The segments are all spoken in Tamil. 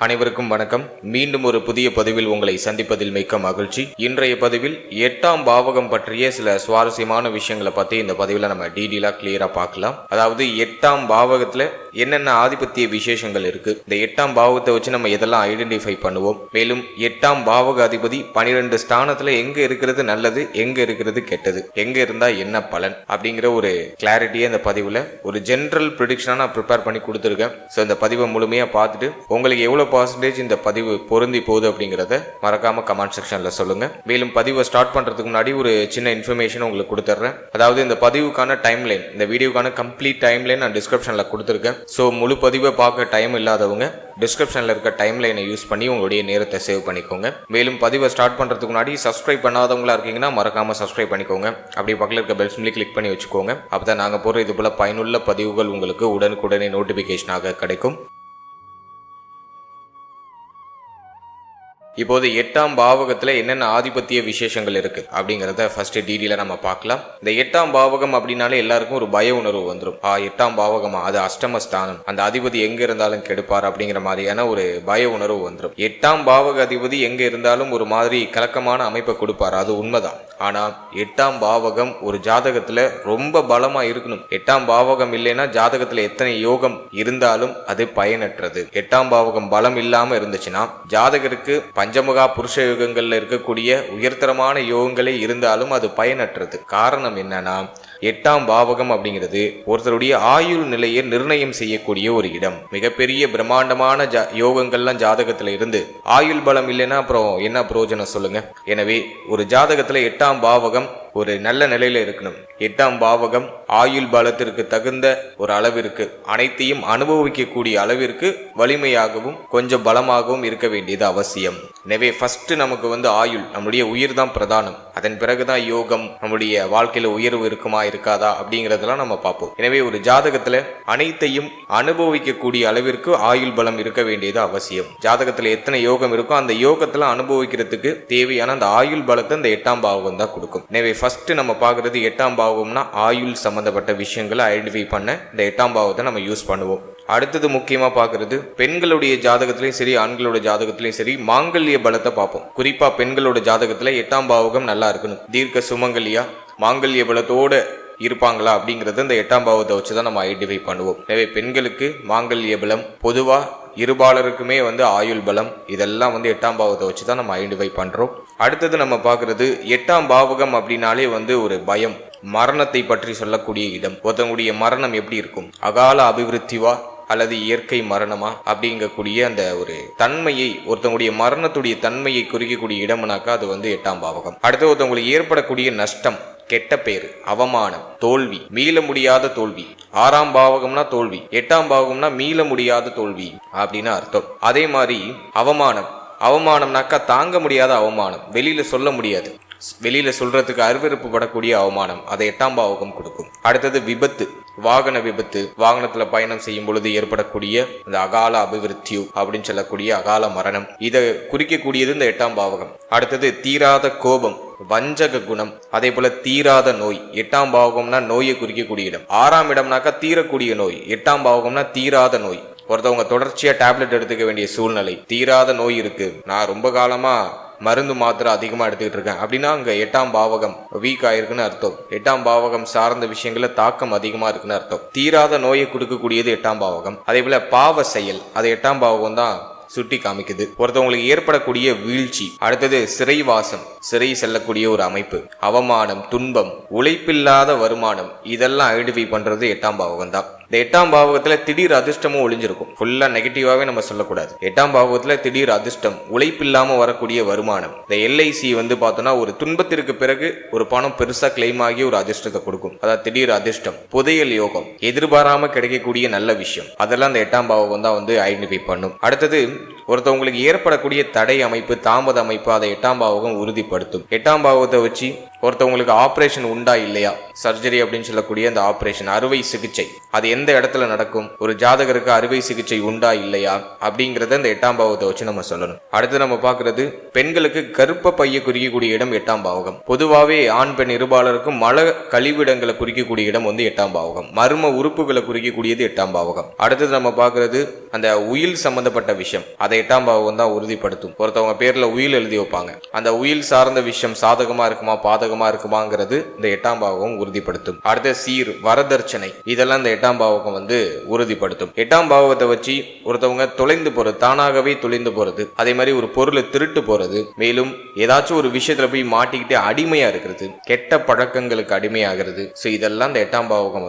அனைவருக்கும் வணக்கம். மீண்டும் ஒரு புதிய பதிவில் உங்களை சந்திப்பதில் மிக்க மகிழ்ச்சி. இன்றைய பதிவில் 8ஆம் பாவகம் பற்றிய சில சுவாரஸ்யமான விஷயங்களை பற்றி இந்த பதிவில் நம்ம டீடெயிலாக கிளியரா பார்க்கலாம். அதாவது 8ஆம் பாவகத்தில் என்னென்ன ஆதிபத்திய விசேஷங்கள் இருக்கு, இந்த 8ஆம் பாவகத்தை வச்சு நம்ம எதெல்லாம் ஐடென்டிஃபை பண்ணுவோம், மேலும் 8ஆம் பாவக அதிபதி 12 ஸ்தானத்துல எங்க இருக்கிறது நல்லது, எங்க இருக்கிறது கெட்டது, எங்க இருந்தா என்ன பலன் அப்படிங்கிற ஒரு கிளாரிட்டியை இந்த பதிவில் ஒரு ஜென்ரல் ப்ரிடிக்ஷனா நான் ப்ரிப்பேர் பண்ணி கொடுத்துருக்கேன். ஸோ இந்த பதிவை முழுமையாக பார்த்துட்டு உங்களுக்கு எவ்வளோ % இந்த பதிவு பொருந்தி போகுது அப்படிங்கிறத மறக்காம கமெண்ட் செக்ஷன்ல சொல்லுங்க. மேலும் பதிவை ஸ்டார்ட் பண்றதுக்கு முன்னாடி ஒரு சின்ன இன்ஃபர்மேஷன் உங்களுக்கு கொடுத்துட்றேன். அதாவது இந்த பதிவுக்கான டைம்லைன், இந்த வீடியோக்கான கம்ப்ளீட் டைம்லைன் நான் டிஸ்கிரிப்ஷன்ல கொடுத்துருக்கேன். ஸோ முழு பதிவை பார்க்க டைம் இல்லாதவங்க டிஸ்கிரிப்ஷன்ல இருக்க டைம்லைனை யூஸ் பண்ணி உங்களுடைய நேரத்தை சேவ் பண்ணிக்கோங்க. மேலும் பதிவை ஸ்டார்ட் பண்றதுக்கு முன்னாடி சப்ஸ்கிரைப் பண்ணாதவங்களா இருக்கீங்கன்னா மறக்காம சப்ஸ்கிரைப் பண்ணிக்கோங்க. அப்படியே பக்கத்தில் இருக்க பெல் சிம்லி கிளிக் பண்ணி வச்சுக்கோங்க. அப்பதான் நாங்கள் போற இது போல பயனுள்ள பதிவுகள் உங்களுக்கு உடனுக்குடனே நோட்டிபிகேஷனாக கிடைக்கும். இப்போது 8ஆம் பாவகத்துல என்னென்ன ஆதிபத்திய விசேஷங்கள் இருக்கு அப்படிங்கறத ஃபர்ஸ்ட் டீடெயிலா நம்ம பார்க்கலாம். இந்த 8ஆம் பாவகம் அப்படின்னாலே எல்லாருக்கும் ஒரு பய உணர்வு வந்துடும். 8ஆம் பாவகமா, அது அஷ்டமஸ்தானம், அந்த அதிபதி எங்க இருந்தாலும் கெடுப்பார் அப்படிங்கிற மாதிரியான ஒரு பய உணர்வு வந்துடும். 8ஆம் பாவக அதிபதி எங்க இருந்தாலும் ஒரு மாதிரி கலக்கமான அமைப்பை கொடுப்பார், அது உண்மைதான். ஆனா 8ஆம் பாவகம் ஒரு ஜாதகத்துல ரொம்ப பலமா இருக்கணும். 8ஆம் பாவகம் இல்லைன்னா ஜாதகத்துல எத்தனை யோகம் இருந்தாலும் அது பயனற்றது. 8ஆம் பாவகம் பலம் இல்லாம இருந்துச்சுன்னா ஜாதகருக்கு பஞ்சமுகா புருஷ யோகங்கள்ல இருக்கக்கூடிய உயர்தரமான யோகங்களே இருந்தாலும் அது பயனற்றது. காரணம் என்னன்னா 8ஆம் பாவகம் அப்படிங்கிறது ஒருத்தருடைய ஆயுள் நிலையை நிர்ணயம் செய்யக்கூடிய ஒரு இடம். மிகப்பெரிய பிரம்மாண்டமான யோகங்கள்லாம் ஜாதகத்துல இருந்து ஆயுள் பலம் இல்லைன்னா அப்புறம் என்ன பிரயோஜனம் சொல்லுங்க. எனவே ஒரு ஜாதகத்துல 8ஆம் பாவகம் ஒரு நல்ல நிலையில இருக்கணும். 8ஆம் பாவகம் ஆயுள் பலத்திற்கு தகுந்த ஒரு அளவிற்கு, அனைத்தையும் அனுபவிக்கக்கூடிய அளவிற்கு வலிமையாகவும் கொஞ்சம் பலமாகவும் இருக்க வேண்டியது அவசியம். எனவே ஃபர்ஸ்ட் நமக்கு ஆயுள், நம்முடைய உயிர் தான் பிரதானம். அதன் பிறகுதான் யோகம், நம்முடைய வாழ்க்கையில உயர்வு இருக்குமா இருக்காதா அப்படிங்கறதெல்லாம் நம்ம பார்ப்போம். எனவே ஒரு ஜாதகத்துல அனைத்தையும் அனுபவிக்கக்கூடிய அளவிற்கு ஆயுள் பலம் இருக்க வேண்டியது அவசியம். ஜாதகத்துல எத்தனை யோகம் இருக்கோ அந்த யோகத்துல அனுபவிக்கிறதுக்கு தேவையான அந்த ஆயுள் பலத்தை இந்த 8ஆம் பாவகம் தான் கொடுக்கும். எனவே ஃபர்ஸ்ட் நம்ம பார்க்கறது 8ஆம் பாவம்னா ஆயுள் சம்பந்தப்பட்ட விஷயங்களை ஐடென்டிஃபை பண்ண இந்த 8ஆம் பாவத்தை நம்ம யூஸ் பண்ணுவோம். அடுத்தது முக்கியமா பார்க்கறது பெண்களுடைய ஜாதகத்திலையும் சரி ஆண்களோட ஜாதகத்திலையும் சரி மாங்கல்ய பலத்தை பார்ப்போம். குறிப்பா பெண்களோட ஜாதகத்துல 8ஆம் பாவகம் நல்லா இருக்கணும். தீர்க்க சுமங்கலியா மாங்கல்ய பலத்தோட இருப்பாங்களா அப்படிங்கறது இந்த 8ஆம் பாவத்தை வச்சுதான் நம்ம ஐடென்டிஃபை பண்ணுவோம். எனவே பெண்களுக்கு மாங்கல்ய பலம், பொதுவா இருபாலருக்குமே ஆயுள் பலம், இதெல்லாம் 8ஆம் பாவத்தை வச்சுதான் நம்ம ஐடென்டிஃபை பண்றோம். அடுத்தது நம்ம பார்க்கறது 8ஆம் பாவகம் அப்படின்னாலே ஒரு பயம், மரணத்தை பற்றி சொல்லக்கூடிய இடம். ஒருத்தவங்களுடைய மரணம் எப்படி இருக்கும், அகால அபிவிருத்திவா அல்லது இயற்கை மரணமா அப்படிங்கக்கூடிய அந்த ஒரு தன்மையை, ஒருத்தவங்களுடைய மரணத்துடைய தன்மையை குறிக்கக்கூடிய இடம்னாக்கா அது 8ஆம் பாவகம். அடுத்து ஒருத்தவங்களுக்கு ஏற்படக்கூடிய நஷ்டம், கெட்ட பேரு, அவமானம், தோல்வி, மீள முடியாத தோல்வி. 6ஆம் பாவகம்னா தோல்வி, 8ஆம் பாவகம்னா மீள முடியாத தோல்வி அப்படின்னு அர்த்தம். அதே மாதிரி அவமானம்னாக்கா தாங்க முடியாத அவமானம், வெளியில சொல்ல முடியாது, வெளியில சொல்றதுக்கு அருவருப்பு படக்கூடிய அவமானம், அதை 8ஆம் பாவகம் கொடுக்கும். அடுத்தது விபத்து, வாகன விபத்து, வாகனத்துல பயணம் செய்யும் பொழுது ஏற்படக்கூடிய இந்த அகால அபிவிருத்தியு அப்படின்னு சொல்லக்கூடிய அகால மரணம், இதை குறிக்கக்கூடியது இந்த 8ஆம் பாவகம். அடுத்தது தீராத கோபம், வஞ்சக குணம், அதே போல தீராத நோய். 8ஆம் பாவகம்னா நோயை குறிக்கக்கூடிய இடம். 6ஆம் இடம்னாக்கா தீரக்கூடிய நோய், 8ஆம் பாவகம்னா தீராத நோய். ஒருத்தவங்க தொடர்ச்சியா டேப்லெட் எடுத்துக்க வேண்டிய சூழ்நிலை, தீராத நோய் இருக்கு, நான் ரொம்ப காலமா மருந்து மாத்திரை அதிகமா எடுத்துக்கிட்டு இருக்கேன் அப்படின்னா அங்க 8ஆம் பாவகம் வீக் ஆயிருக்குன்னு அர்த்தம். 8ஆம் பாவகம் சார்ந்த விஷயங்கள தாக்கம் அதிகமா இருக்குன்னு அர்த்தம். தீராத நோயை கொடுக்கக்கூடியது 8ஆம் பாவகம். அதே போல பாவ செயல், அது 8ஆம் பாவகம் தான் சுட்டி காமிக்குது. ஒருத்தவங்களுக்கு ஏற்படக்கூடிய வீழ்ச்சி, அடுத்தது சிறைவாசம், சிறை செல்லக்கூடிய ஒரு அமைப்பு, அவமானம், துன்பம், உழைப்பில்லாத வருமானம், இதெல்லாம் ஐடென்டிஃபை பண்றது 8ஆம் பாவகம் தான். இந்த 8ஆம் பாவகத்துல திடீர் அதிர்ஷ்டமும் ஒளிஞ்சிருக்கும். ஃபுல்லா நெகட்டிவாவே நம்ம சொல்லக்கூடாது. 8ஆம் பாவகத்துல திடீர் அதிர்ஷ்டம், உழைப்பில்லாம வரக்கூடிய வருமானம். இந்த LIC பார்த்தோம்னா ஒரு துன்பத்திற்கு பிறகு ஒரு பணம் பெருசா கிளைம் ஆகி ஒரு அதிர்ஷ்டத்தை கொடுக்கும். அதாவது திடீர் அதிர்ஷ்டம், புதையல் யோகம், எதிர்பாராம கிடைக்கக்கூடிய நல்ல விஷயம், அதெல்லாம் இந்த 8ஆம் பாவகம் தான் ஐடென்டிஃபை பண்ணும். அடுத்தது ஒருத்தவங்களுக்கு ஏற்படக்கூடிய தடை அமைப்பு, தாமத அமைப்பு, அதை 8ஆம் பாவகம் உறுதிப்படுத்தும். 8ஆம் பாவகத்தை வச்சு ஒருத்தவங்களுக்கு ஆபரேஷன் உண்டா இல்லையா, சர்ஜரி அப்படின்னு சொல்லக்கூடிய அந்த ஆபரேஷன், அறுவை சிகிச்சை, அது எந்த இடத்துல நடக்கும், ஒரு ஜாதகருக்கு அறுவை சிகிச்சை உண்டா இல்லையா அப்படிங்கறத இந்த 8ஆம் பாவத்தை வச்சு நம்ம சொல்லணும். அடுத்து நம்ம பார்க்கறது பெண்களுக்கு கர்ப்ப பையை குறிக்கக்கூடிய இடம் 8ஆம் பாவகம். பொதுவாகவே ஆண் பெண் இருபாலருக்கும் மல கழிவிடங்களை குறிக்கக்கூடிய இடம் 8ஆம் பாவகம். மர்ம உறுப்புகளை குறிக்கக்கூடியது 8ஆம் பாவகம். அடுத்தது நம்ம பார்க்கறது அந்த உயில் சம்பந்தப்பட்ட விஷயம் அதை 8ஆம் பாவகம் தான் உறுதிப்படுத்தும். ஒருத்தவங்க பேர்ல உயில் எழுதி வைப்பாங்க, அந்த உயில் சார்ந்த விஷயம் சாதகமா இருக்குமா பாதகமா இருக்குமாங்கிறது இந்த 8ஆம் பாவகம் உறுதிப்படுத்தும். அடுத்த சீர் வரதட்சணை இதெல்லாம் இந்த 8ஆம் பாவகம் உறுதிப்படுத்தும். 8ஆம் பாவகத்தை வச்சு ஒருத்தவங்க தொலைந்து போறது, தானாகவே தொலைந்து போறது, அதே மாதிரி ஒரு பொருளை திருட்டு போறது, மேலும் ஏதாச்சும் ஒரு விஷயத்துல போய் மாட்டிக்கிட்டு அடிமையா இருக்கிறது, கெட்ட பழக்கங்களுக்கு அடிமையாகிறது. இதெல்லாம் இந்த 8ஆம் பாவகம்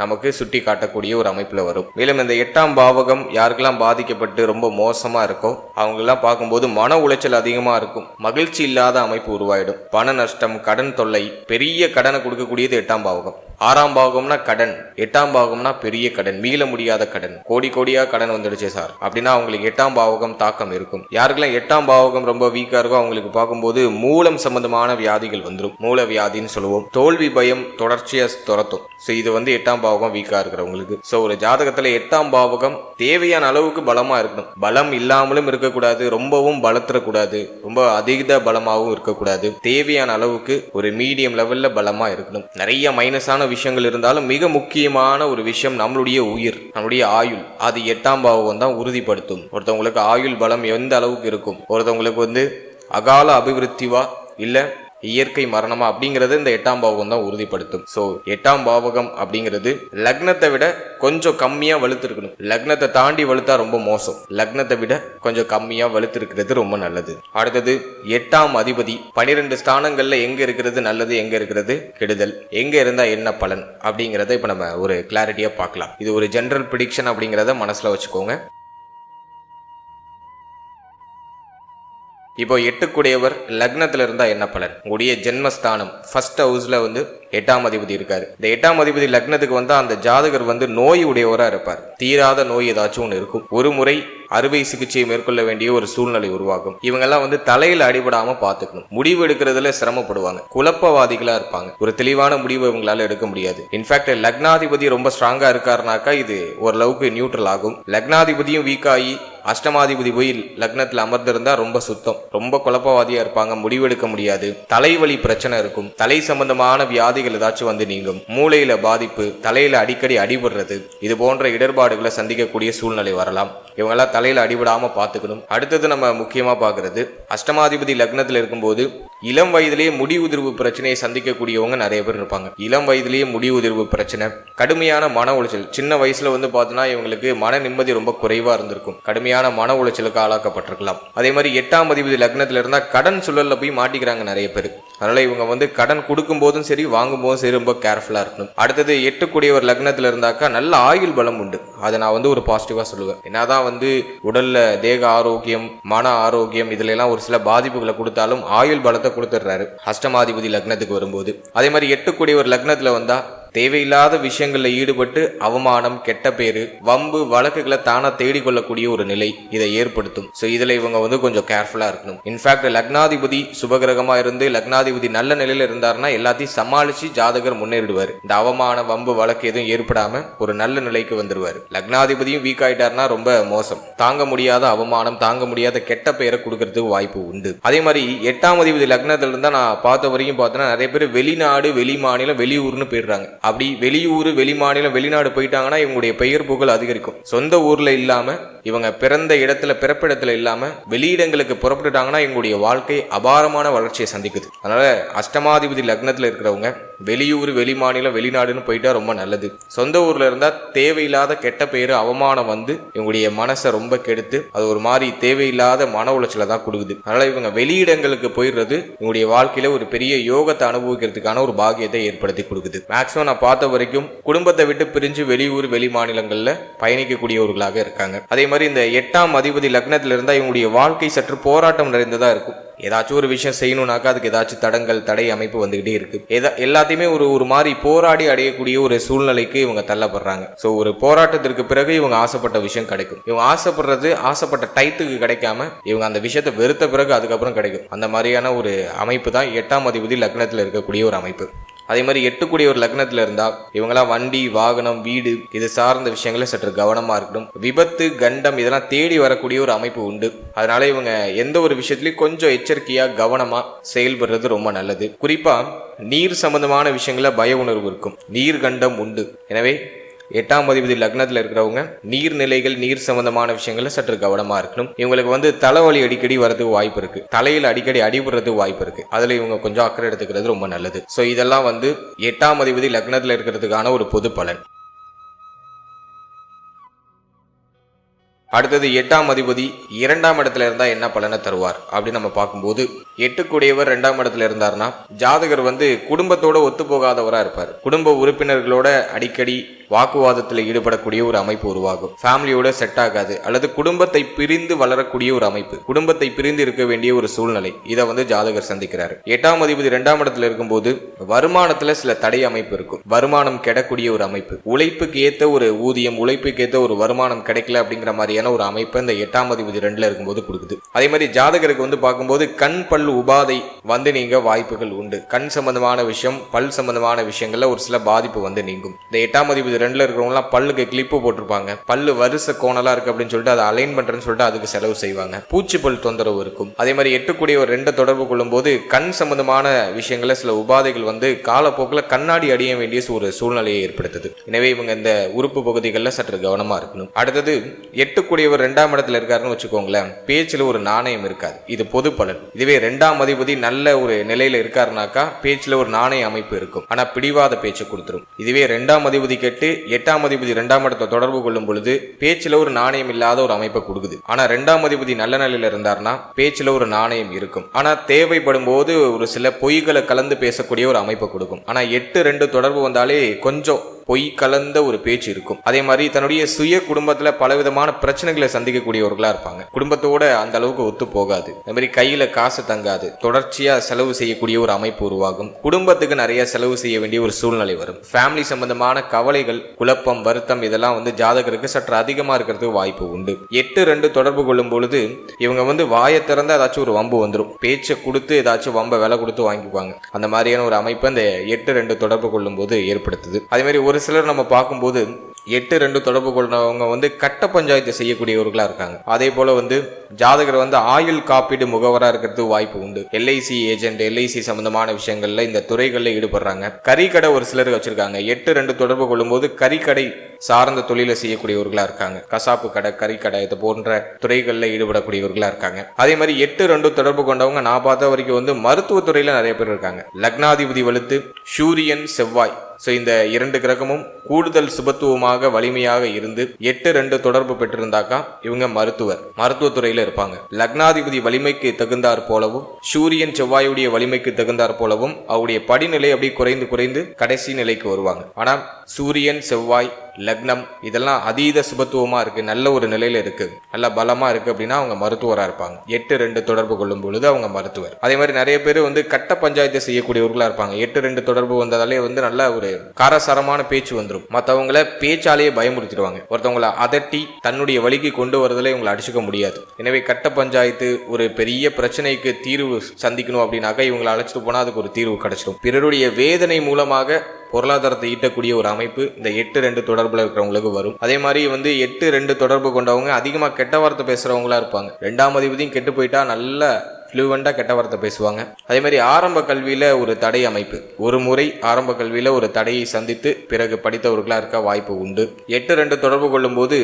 நமக்கு சுட்டி காட்டக்கூடிய ஒரு அமைப்புல வரும். மேலும் இந்த 8ஆம் பாவகம் யாருக்கெல்லாம் பாதிக்கப்பட்டு ரொம்ப மோசமா இருக்கோ அவங்க எல்லாம் பார்க்கும்போது மன உளைச்சல் அதிகமா இருக்கும், மகிழ்ச்சி இல்லாத அமைப்பு உருவாயிடும், பண நஷ்டம், கடன் தொல்லை, பெரிய கடனை கொடுக்கக்கூடியது 8ஆம் பாவகம். 6ஆம் பாவகம்னா கடன், 8ஆம் பாவகம்னா பெரிய கடன், மீள முடியாத கடன், கோடி கோடியா கடன் வந்துடுச்சு சார் அப்படின்னா அவங்களுக்கு 8ஆம் பாவகம் தாக்கம் இருக்கும். யாருக்கெல்லாம் 8ஆம் பாவகம் ரொம்ப வீக்கா இருக்கோ அவங்களுக்கு பார்க்கும்போது மூலம் சம்பந்தமான வியாதிகள் வந்துடும், மூல வியாதின்னு சொல்லுவோம். தோல்வி பயம் தொடர்ச்சியா துரத்தும். இது 8ஆம் பாவகம் வீக்கா இருக்கிறவங்களுக்கு. ஒரு ஜாதகத்துல 8ஆம் பாவகம் தேவையான அளவுக்கு பலமா இருக்கணும், பலம் இல்லாமலும் இருக்கக்கூடாது, ரொம்பவும் பலத்திடக்கூடாது, ரொம்ப அதிக பலமாகவும் இருக்கக்கூடாது, தேவையான அளவுக்கு ஒரு மீடியம் லெவல்ல பலமா இருக்கணும். நிறைய மைனஸான விஷயங்கள் இருந்தாலும் மிக முக்கியமான ஒரு விஷயம் நம்மளுடைய உயிர், நம்மளுடைய ஆயுள், அது 8ஆம் பாவகம் தான் உறுதிப்படுத்தும். ஒருத்தவங்களுக்கு ஆயுள் பலம் எந்த அளவுக்கு இருக்கும், ஒருத்தவங்களுக்கு அகால அபிவிருத்திவா இல்ல இயற்கை மரணமா அப்படிங்கறது இந்த 8ஆம் பாவகம் தான் உறுதிப்படுத்தும். 8ஆம் பாவகம் அப்படிங்கிறது லக்னத்தை விட கொஞ்சம் கம்மியா வலுத்து இருக்கணும். லக்னத்தை தாண்டி வலுத்தா ரொம்ப மோசம், லக்னத்தை விட கொஞ்சம் கம்மியா வலுத்து இருக்கிறது ரொம்ப நல்லது. அடுத்தது 8ஆம் அதிபதி 12 ஸ்தானங்கள்ல எங்க இருக்கிறது நல்லது, எங்க இருக்கிறது கெடுதல், எங்க இருந்தா என்ன பலன் அப்படிங்கறத இப்ப நம்ம ஒரு கிளாரிட்டியா பார்க்கலாம். இது ஒரு ஜெனரல் ப்ரெடிக்ஷன் அப்படிங்கறத மனசுல வச்சுக்கோங்க. இப்போ 8 லக்னத்துல இருந்தா என்ன பலன், உங்களுடைய ஜென்மஸ்தானம் ஃபர்ஸ்ட் ஹவுஸ்ல 8ஆம் அதிபதி இருக்காரு. இந்த 8ஆம் அதிபதி லக்னத்துக்கு வந்தா அந்த ஜாதகர் நோய் உடையவரா இருப்பார், தீராத நோய் ஏதாச்சும் ஒன்று இருக்கும், ஒரு முறை அறுவை சிகிச்சையை மேற்கொள்ள வேண்டிய ஒரு சூழ்நிலை உருவாகும். இவங்கெல்லாம் தலையில அடிபடாம பாத்துக்கணும், முடிவு எடுக்கிறதுல சிரமப்படுவாங்க, குழப்பவாதிகளா இருப்பாங்க, ஒரு தெளிவான முடிவு இவங்களால எடுக்க முடியாது. இன்ஃபேக்ட் லக்னாதிபதி ரொம்ப ஸ்ட்ராங்கா இருக்காருனாக்கா இது ஓரளவுக்கு நியூட்ரல் ஆகும். லக்னாதிபதியும் வீக் ஆகி அஷ்டமாதிபதி போய் லக்னத்துல அமர்ந்திருந்தா ரொம்ப சுத்தம், ரொம்ப குழப்பவாதியா இருப்பாங்க, முடிவெடுக்க முடியாது, தலைவலி பிரச்சனை இருக்கும், தலை சம்பந்தமான வியாதிகள் ஏதாச்சும் நீங்கும், மூளையில பாதிப்பு, தலையில அடிக்கடி அடிபடுறது, இது போன்ற இடர்பாடுகளை சந்திக்கக்கூடிய சூழ்நிலை வரலாம். இவங்கெல்லாம் தலையில அடிபடாம பாத்துக்கணும். அடுத்தது நம்ம முக்கியமா பாக்குறது, அஷ்டமாதிபதி லக்னத்துல இருக்கும்போது இளம் வயதிலேயே முடி உதிர்வு பிரச்சனையை சந்திக்கக்கூடியவங்க நிறைய பேர் இருப்பாங்க. இளம் வயதிலேயே முடி உதிர்வு பிரச்சனை, கடுமையான மன உளைச்சல், சின்ன வயசுல பார்த்தோன்னா இவங்களுக்கு மன நிம்மதி ரொம்ப குறைவா இருந்திருக்கும், கடுமையான மன உளைச்சலுக்கு ஆளாக்கப்பட்டிருக்கலாம். அதே மாதிரி 8ஆம் அதிபதி லக்னத்துல இருந்தா கடன் சூழல்ல போய் மாட்டிக்கிறாங்க நிறைய பேர். அதனால இவங்க கடன் கொடுக்கும் போதும் சரி வாங்கும் போதும் சரி ரொம்ப கேர்ஃபுல்லா இருக்கணும். அடுத்தது 8 ஒரு லக்னத்துல இருந்தாக்கா நல்ல ஆயுள் பலம் உண்டு, அதை நான் ஒரு பாசிட்டிவா சொல்லுவேன். என்னதான் உடல்ல தேக ஆரோக்கியம், மன ஆரோக்கியம் இதுல எல்லாம் ஒரு சில பாதிப்புகளை கொடுத்தாலும் ஆயுள் பலத்தை கொடுத்துடுறாரு அஷ்டமாதிபதி லக்னத்துக்கு வரும்போது. அதே மாதிரி 8 ஒரு லக்னத்துல வந்தா தேவையில்லாத விஷயங்கள்ல ஈடுபட்டு அவமானம், கெட்ட பேரு, வம்பு வழக்குகளை தானா தேடிக்கொள்ளக்கூடிய ஒரு நிலை இதை ஏற்படுத்தும். இதுல இவங்க கொஞ்சம் கேர்ஃபுல்லா இருக்கணும். இன்ஃபேக்ட் லக்னாதிபதி சுபகிரகமா இருந்து லக்னாதிபதி நல்ல நிலையில இருந்தாருன்னா எல்லாத்தையும் சமாளிச்சு ஜாதகர் முன்னேறிடுவார். இந்த அவமான வம்பு வழக்கு எதுவும் ஏற்படாம ஒரு நல்ல நிலைக்கு வந்துருவாரு. லக்னாதிபதியும் வீக் ஆயிட்டாருன்னா ரொம்ப மோசம், தாங்க முடியாத அவமானம், தாங்க முடியாத கெட்ட பெயரை கொடுக்கறதுக்கு வாய்ப்பு உண்டு. அதே மாதிரி 8ஆம் அதிபதி லக்னத்துல இருந்தா நான் பார்த்த வரைக்கும் பார்த்தோன்னா நிறைய பேர் வெளிநாடு, வெளி மாநிலம், வெளியூர்னு போயிடுறாங்க. அப்படி வெளியூர், வெளி மாநிலம், வெளிநாடு போயிட்டாங்கன்னா இவங்களுடைய பெயர் புகழ் அதிகரிக்கும். சொந்த ஊர்ல இல்லாம இவங்க பிறந்த இடத்துல, பிறப்பிடத்துல இல்லாம வெளியிடங்களுக்கு புறப்பட்டுட்டாங்கன்னா இவங்களுடைய வாழ்க்கை அபாரமான வளர்ச்சியை சந்திக்குது. அதனால அஷ்டமாதிபதி லக்னத்துல இருக்கிறவங்க வெளியூர், வெளி மாநிலம், வெளிநாடுன்னு போயிட்டா ரொம்ப நல்லது. சொந்த ஊர்ல இருந்தா தேவையில்லாத கெட்ட பெயரு, அவமானம் இவங்களுடைய மனசை ரொம்ப கெடுத்து அது ஒரு மாதிரி தேவையில்லாத மன உளைச்சலை தான் கொடுக்குது. அதனால இவங்க வெளியிடங்களுக்கு போயிடுறது இவங்களுடைய வாழ்க்கையில ஒரு பெரிய யோகத்தை அனுபவிக்கிறதுக்கான ஒரு பாக்கியத்தை ஏற்படுத்தி கொடுக்குது. மேக்சிமம் நான் பார்த்த வரைக்கும் குடும்பத்தை விட்டு பிரிஞ்சு வெளியூர், வெளி மாநிலங்கள்ல பயணிக்கக்கூடியவர்களாக இருக்காங்க. அதே மாதிரி இந்த 8ஆம் அதிபதி லக்னத்துல இருந்தா இவங்களுடைய வாழ்க்கை சற்று போராட்டம் நிறைந்ததா இருக்கும். ஏதாச்சும் ஒரு விஷயம் செய்யணும்னாக்கா அதுக்கு ஏதாச்சும் தடங்கள், தடை அமைப்பு வந்துகிட்டே இருக்கு. எல்லாத்தையுமே ஒரு மாதிரி போராடி அடையக்கூடிய ஒரு சூழ்நிலைக்கு இவங்க தள்ளப்படுறாங்க. ஒரு போராட்டத்திற்கு பிறகு இவங்க ஆசைப்பட்ட விஷயம் கிடைக்கும். இவங்க ஆசைப்படுறது ஆசைப்பட்ட டைத்துக்கு கிடைக்காம இவங்க அந்த விஷயத்தை வெறுத்த பிறகு அதுக்கப்புறம் கிடைக்கும். அந்த மாதிரியான ஒரு அமைப்பு தான் 8ஆம் அதிபதி லக்னத்துல இருக்கக்கூடிய ஒரு அமைப்பு. அதே மாதிரி 8 ஒரு லக்னத்துல இருந்தா இவங்கெல்லாம் வண்டி, வாகனம், வீடு இது சார்ந்த விஷயங்கள சற்று கவனமா இருக்கணும். விபத்து, கண்டம் இதெல்லாம் தேடி வரக்கூடிய ஒரு அமைப்பு உண்டு. அதனால இவங்க எந்த ஒரு விஷயத்திலயும் கொஞ்சம் எச்சரிக்கையா கவனமா செயல்படுறது ரொம்ப நல்லது. குறிப்பா நீர் சம்பந்தமான விஷயங்கள பய உணர்வு இருக்கும், நீர் கண்டம் உண்டு. எனவே 8ஆம் அதிபதி லக்னத்துல இருக்கிறவங்க நீர்நிலைகள் நீர் சம்பந்தமான விஷயங்கள்ல சற்று கவனமா இருக்கணும். இவங்களுக்கு வந்து தலைவலி அடிக்கடி வரதுக்கு வாய்ப்பு இருக்கு, தலையில அடிக்கடி அடிபடுறதுக்கு வாய்ப்பு இருக்கு. அதுல இவங்க கொஞ்சம் அக்கறை எடுத்துக்கிறது ரொம்ப நல்லது. சோ இதெல்லாம் வந்து 8ஆம் அதிபதி லக்னத்துல இருக்கிறதுக்கான ஒரு பொது பலன். அடுத்தது 8ஆம் அதிபதி 2ஆம் இடத்துல இருந்தா என்ன பலனை தருவார் அப்படின்னு நம்ம பார்க்கும்போது, 8க்குடையவர் 2ஆம் இடத்துல இருந்தார்னா ஜாதகர் வந்து குடும்பத்தோட ஒத்து போகாதவரா இருப்பார். குடும்ப உறுப்பினர்களோட அடிக்கடி வாக்குவாதத்தில் ஈடுபடக்கூடிய ஒரு அமைப்பு உருவாகும். ஃபேமிலியோட செட் ஆகாது, அல்லது குடும்பத்தை பிரிந்து வளரக்கூடிய ஒரு அமைப்பு, குடும்பத்தை பிரிந்து இருக்க வேண்டிய ஒரு சூழ்நிலை, இதை வந்து ஜாதகர் சந்திக்கிறார். 8ஆம் அதிபதி 2ஆம் இடத்துல இருக்கும்போது வருமானத்துல சில தடை அமைப்பு இருக்கும், வருமானம் கெடக்கூடிய ஒரு அமைப்பு, உழைப்புக்கு ஏத்த ஒரு ஊதியம், உழைப்புக்கு ஏத்த ஒரு வருமானம் கிடைக்கல அப்படிங்கிற மாதிரியான ஒரு அமைப்பு இந்த 8ஆம் அதிபதி 2ல இருக்கும்போது கொடுக்குது. அதே மாதிரி ஜாதகருக்கு வந்து பார்க்கும்போது கண் பல் உபாதை வந்து நீங்க வாய்ப்புகள் உண்டு. கண் சம்பந்தமான விஷயம், பல் சம்பந்தமான விஷயங்கள்ல ஒரு சில பாதிப்பு வந்து நீங்கும். இந்த 8ஆம் அதிபதி 2ல இருக்கிறவங்கலாம் பல்லுக்கு கிளிப்பு போட்டிருப்பாங்க, பல்லு வரிசை கோணலா இருக்கு அப்படின்னு சொல்லிட்டு அதை அலைன் பண்றேன்னு சொல்லிட்டு அதுக்கு செலவு செய்வாங்க. பூச்சி பல் தொந்தரவு இருக்கும். அதே மாதிரி 8 ஒரு 2 தொடர்பு கொள்ளும் போது கண் சம்பந்தமான விஷயங்கள சில உபாதைகள் வந்து காலப்போக்கில் கண்ணாடி அடிய வேண்டிய ஒரு சூழ்நிலையை ஏற்படுத்துது. எனவே இவங்க இந்த உறுப்பு பகுதிகளில் சற்று கவனமா இருக்கணும். அடுத்தது 8 2ஆம் இடத்துல இருக்காருன்னு வச்சுக்கோங்களேன், பேச்சுல ஒரு நாணயம் இருக்காது, இது பொது பலன். இதுவே 2ஆம் அதிபதி நல்ல ஒரு நிலையில இருக்காருனாக்கா பேச்சுல ஒரு நாணய அமைப்பு இருக்கும், ஆனா பிடிவாத பேச்சு கொடுத்துரும். இதுவே 2ஆம் அதிபதி கெட்டு 8ஆம் அதிபதி 2ஆம் இடத்தை தொடர்பு கொள்ளும் பொழுது பேச்சுல ஒரு நாணயம் இல்லாத ஒரு அமைப்பை கொடுக்குது. ஆனா 2ஆம் அதிபதி நல்ல நிலையில இருந்தார்னா பேச்சுல ஒரு நாணயம் இருக்கும், ஆனா தேவைப்படும் போது ஒரு சில பொய்களை கலந்து பேசக்கூடிய ஒரு அமைப்பை கொடுக்கும். ஆனா 8-2 தொடர்பு வந்தாலே கொஞ்சம் பொய் கலந்த ஒரு பேச்சு இருக்கும். அதே மாதிரி தன்னுடைய சுய குடும்பத்துல பலவிதமான பிரச்சனைகளை சந்திக்கக்கூடியவர்களா இருப்பாங்க. குடும்பத்தோட அந்த அளவுக்கு ஒத்து போகாது. அதே மாதிரி கையில காசு தங்காது, தொடர்ச்சியா செலவு செய்யக்கூடிய ஒரு அமைப்பு உருவாகும். குடும்பத்துக்கு நிறைய செலவு செய்ய வேண்டிய ஒரு சூழ்நிலை வரும். ஃபேமிலி சம்பந்தமான கவலைகள், குழப்பம், வருத்தம் இதெல்லாம் வந்து ஜாதகருக்கு சற்று அதிகமா இருக்கிறதுக்கு வாய்ப்பு உண்டு. 8-2 தொடர்பு கொள்ளும் பொழுது இவங்க வந்து வாயை திறந்து ஏதாச்சும் ஒரு வம்பு வந்துடும், பேச்சை கொடுத்து ஏதாச்சும் வம்பை விலை கொடுத்து வாங்கிக்குவாங்க. அந்த மாதிரியான ஒரு அமைப்பு அந்த 8-2 தொடர்பு கொள்ளும் போது ஏற்படுத்துது. அதே மாதிரி ஒரு சிலர் நம்ம பார்க்கும்போது 8-2 தொடர்பு கொண்டவங்க வந்து கட்ட பஞ்சாயத்து செய்யக்கூடியவர்களா இருக்காங்க. அதே போல வந்து ஜாதகர் வந்து ஆயுள் காப்பீடு முகவரா இருக்கிறதுக்கு வாய்ப்பு உண்டு. LIC ஏஜென்ட், LIC சம்பந்தமான விஷயங்கள்ல இந்த துறைகள்ல ஈடுபடுறாங்க. கறிக்கடை ஒரு சிலர் வச்சிருக்காங்க. 8-2 தொடர்பு கொள்ளும் போது கறிக்கடை சார்ந்த தொழிலை செய்யக்கூடியவர்களா இருக்காங்க. கசாப்பு கடை, கறிக்கடை இது போன்ற துறைகள்ல ஈடுபடக்கூடியவர்களா இருக்காங்க. அதே மாதிரி 8-2 தொடர்பு கொண்டவங்க நான் பார்த்த வரைக்கும் வந்து மருத்துவத்துறையில நிறைய பேர் இருக்காங்க. லக்னாதிபதி வலுத்து சூரியன் செவ்வாய், ஸோ இந்த 2 கிரகமும் கூடுதல் சுபத்துவமாக வலிமையாக இருந்து 8-2 தொடர்பு பெற்றிருந்தாக்கா இவங்க மருத்துவத்துறையில இருப்பாங்க. லக்னாதிபதி வலிமைக்கு தகுந்தாற் போலவும் சூரியன் செவ்வாயுடைய வலிமைக்கு தகுந்தாற் போலவும் அவருடைய படிநிலை அப்படி குறைந்து குறைந்து கடைசி நிலைக்கு வருவாங்க. ஆனா சூரியன் செவ்வாய் லக்னம் இதெல்லாம் அதீத சுபத்துவமா இருக்கு, நல்ல ஒரு நிலையில இருக்கு, நல்ல பலமா இருக்கு அப்படின்னா அவங்க மருத்துவரா இருப்பாங்க. 8-2 தொடர்பு கொள்ளும் பொழுது அவங்க மருத்துவர். அதே மாதிரி நிறைய பேர் வந்து கட்ட பஞ்சாயத்து செய்யக்கூடியவர்களா இருப்பாங்க. 8-2 தொடர்பு வந்ததாலே வந்து நல்ல ஒரு காரசாரமான பேச்சு வந்துடும். மற்றவங்கள பேச்சாலேயே பயமுறுத்திடுவாங்க. ஒருத்தவங்களை அதட்டி தன்னுடைய வழிக்கு கொண்டு வரதுல இவங்களை அடிச்சுக்க முடியாது. எனவே கட்ட பஞ்சாயத்து ஒரு பெரிய பிரச்சனைக்கு தீர்வு சந்திக்கணும் அப்படின்னாக்கா இவங்களை அழைச்சிட்டு போனா அதுக்கு ஒரு தீர்வு கிடைச்சிடும். பிறருடைய வேதனை மூலமாக பொருளாதாரத்தை ஈட்டக்கூடிய ஒரு அமைப்பு இந்த 8-2 தொடர்புல இருக்கிறவங்களுக்கு வரும். அதே மாதிரி வந்து 8-2 தொடர்பு கொண்டவங்க அதிகமா கெட்ட வார்த்தை பேசுறவங்களா இருப்பாங்க. 2ஆம் அதிபதியும் கெட்டு போயிட்டா நல்ல ஃப்ளூவெண்டா கெட்ட வார்த்தை பேசுவாங்க. அதே மாதிரி ஆரம்ப கல்வியில ஒரு தடை அமைப்பு, ஒரு முறை ஆரம்ப கல்வியில ஒரு தடையை சந்தித்து பிறகு படித்தவர்களா இருக்க வாய்ப்பு உண்டு. 8-2 தொடர்பு கொள்ளும் போது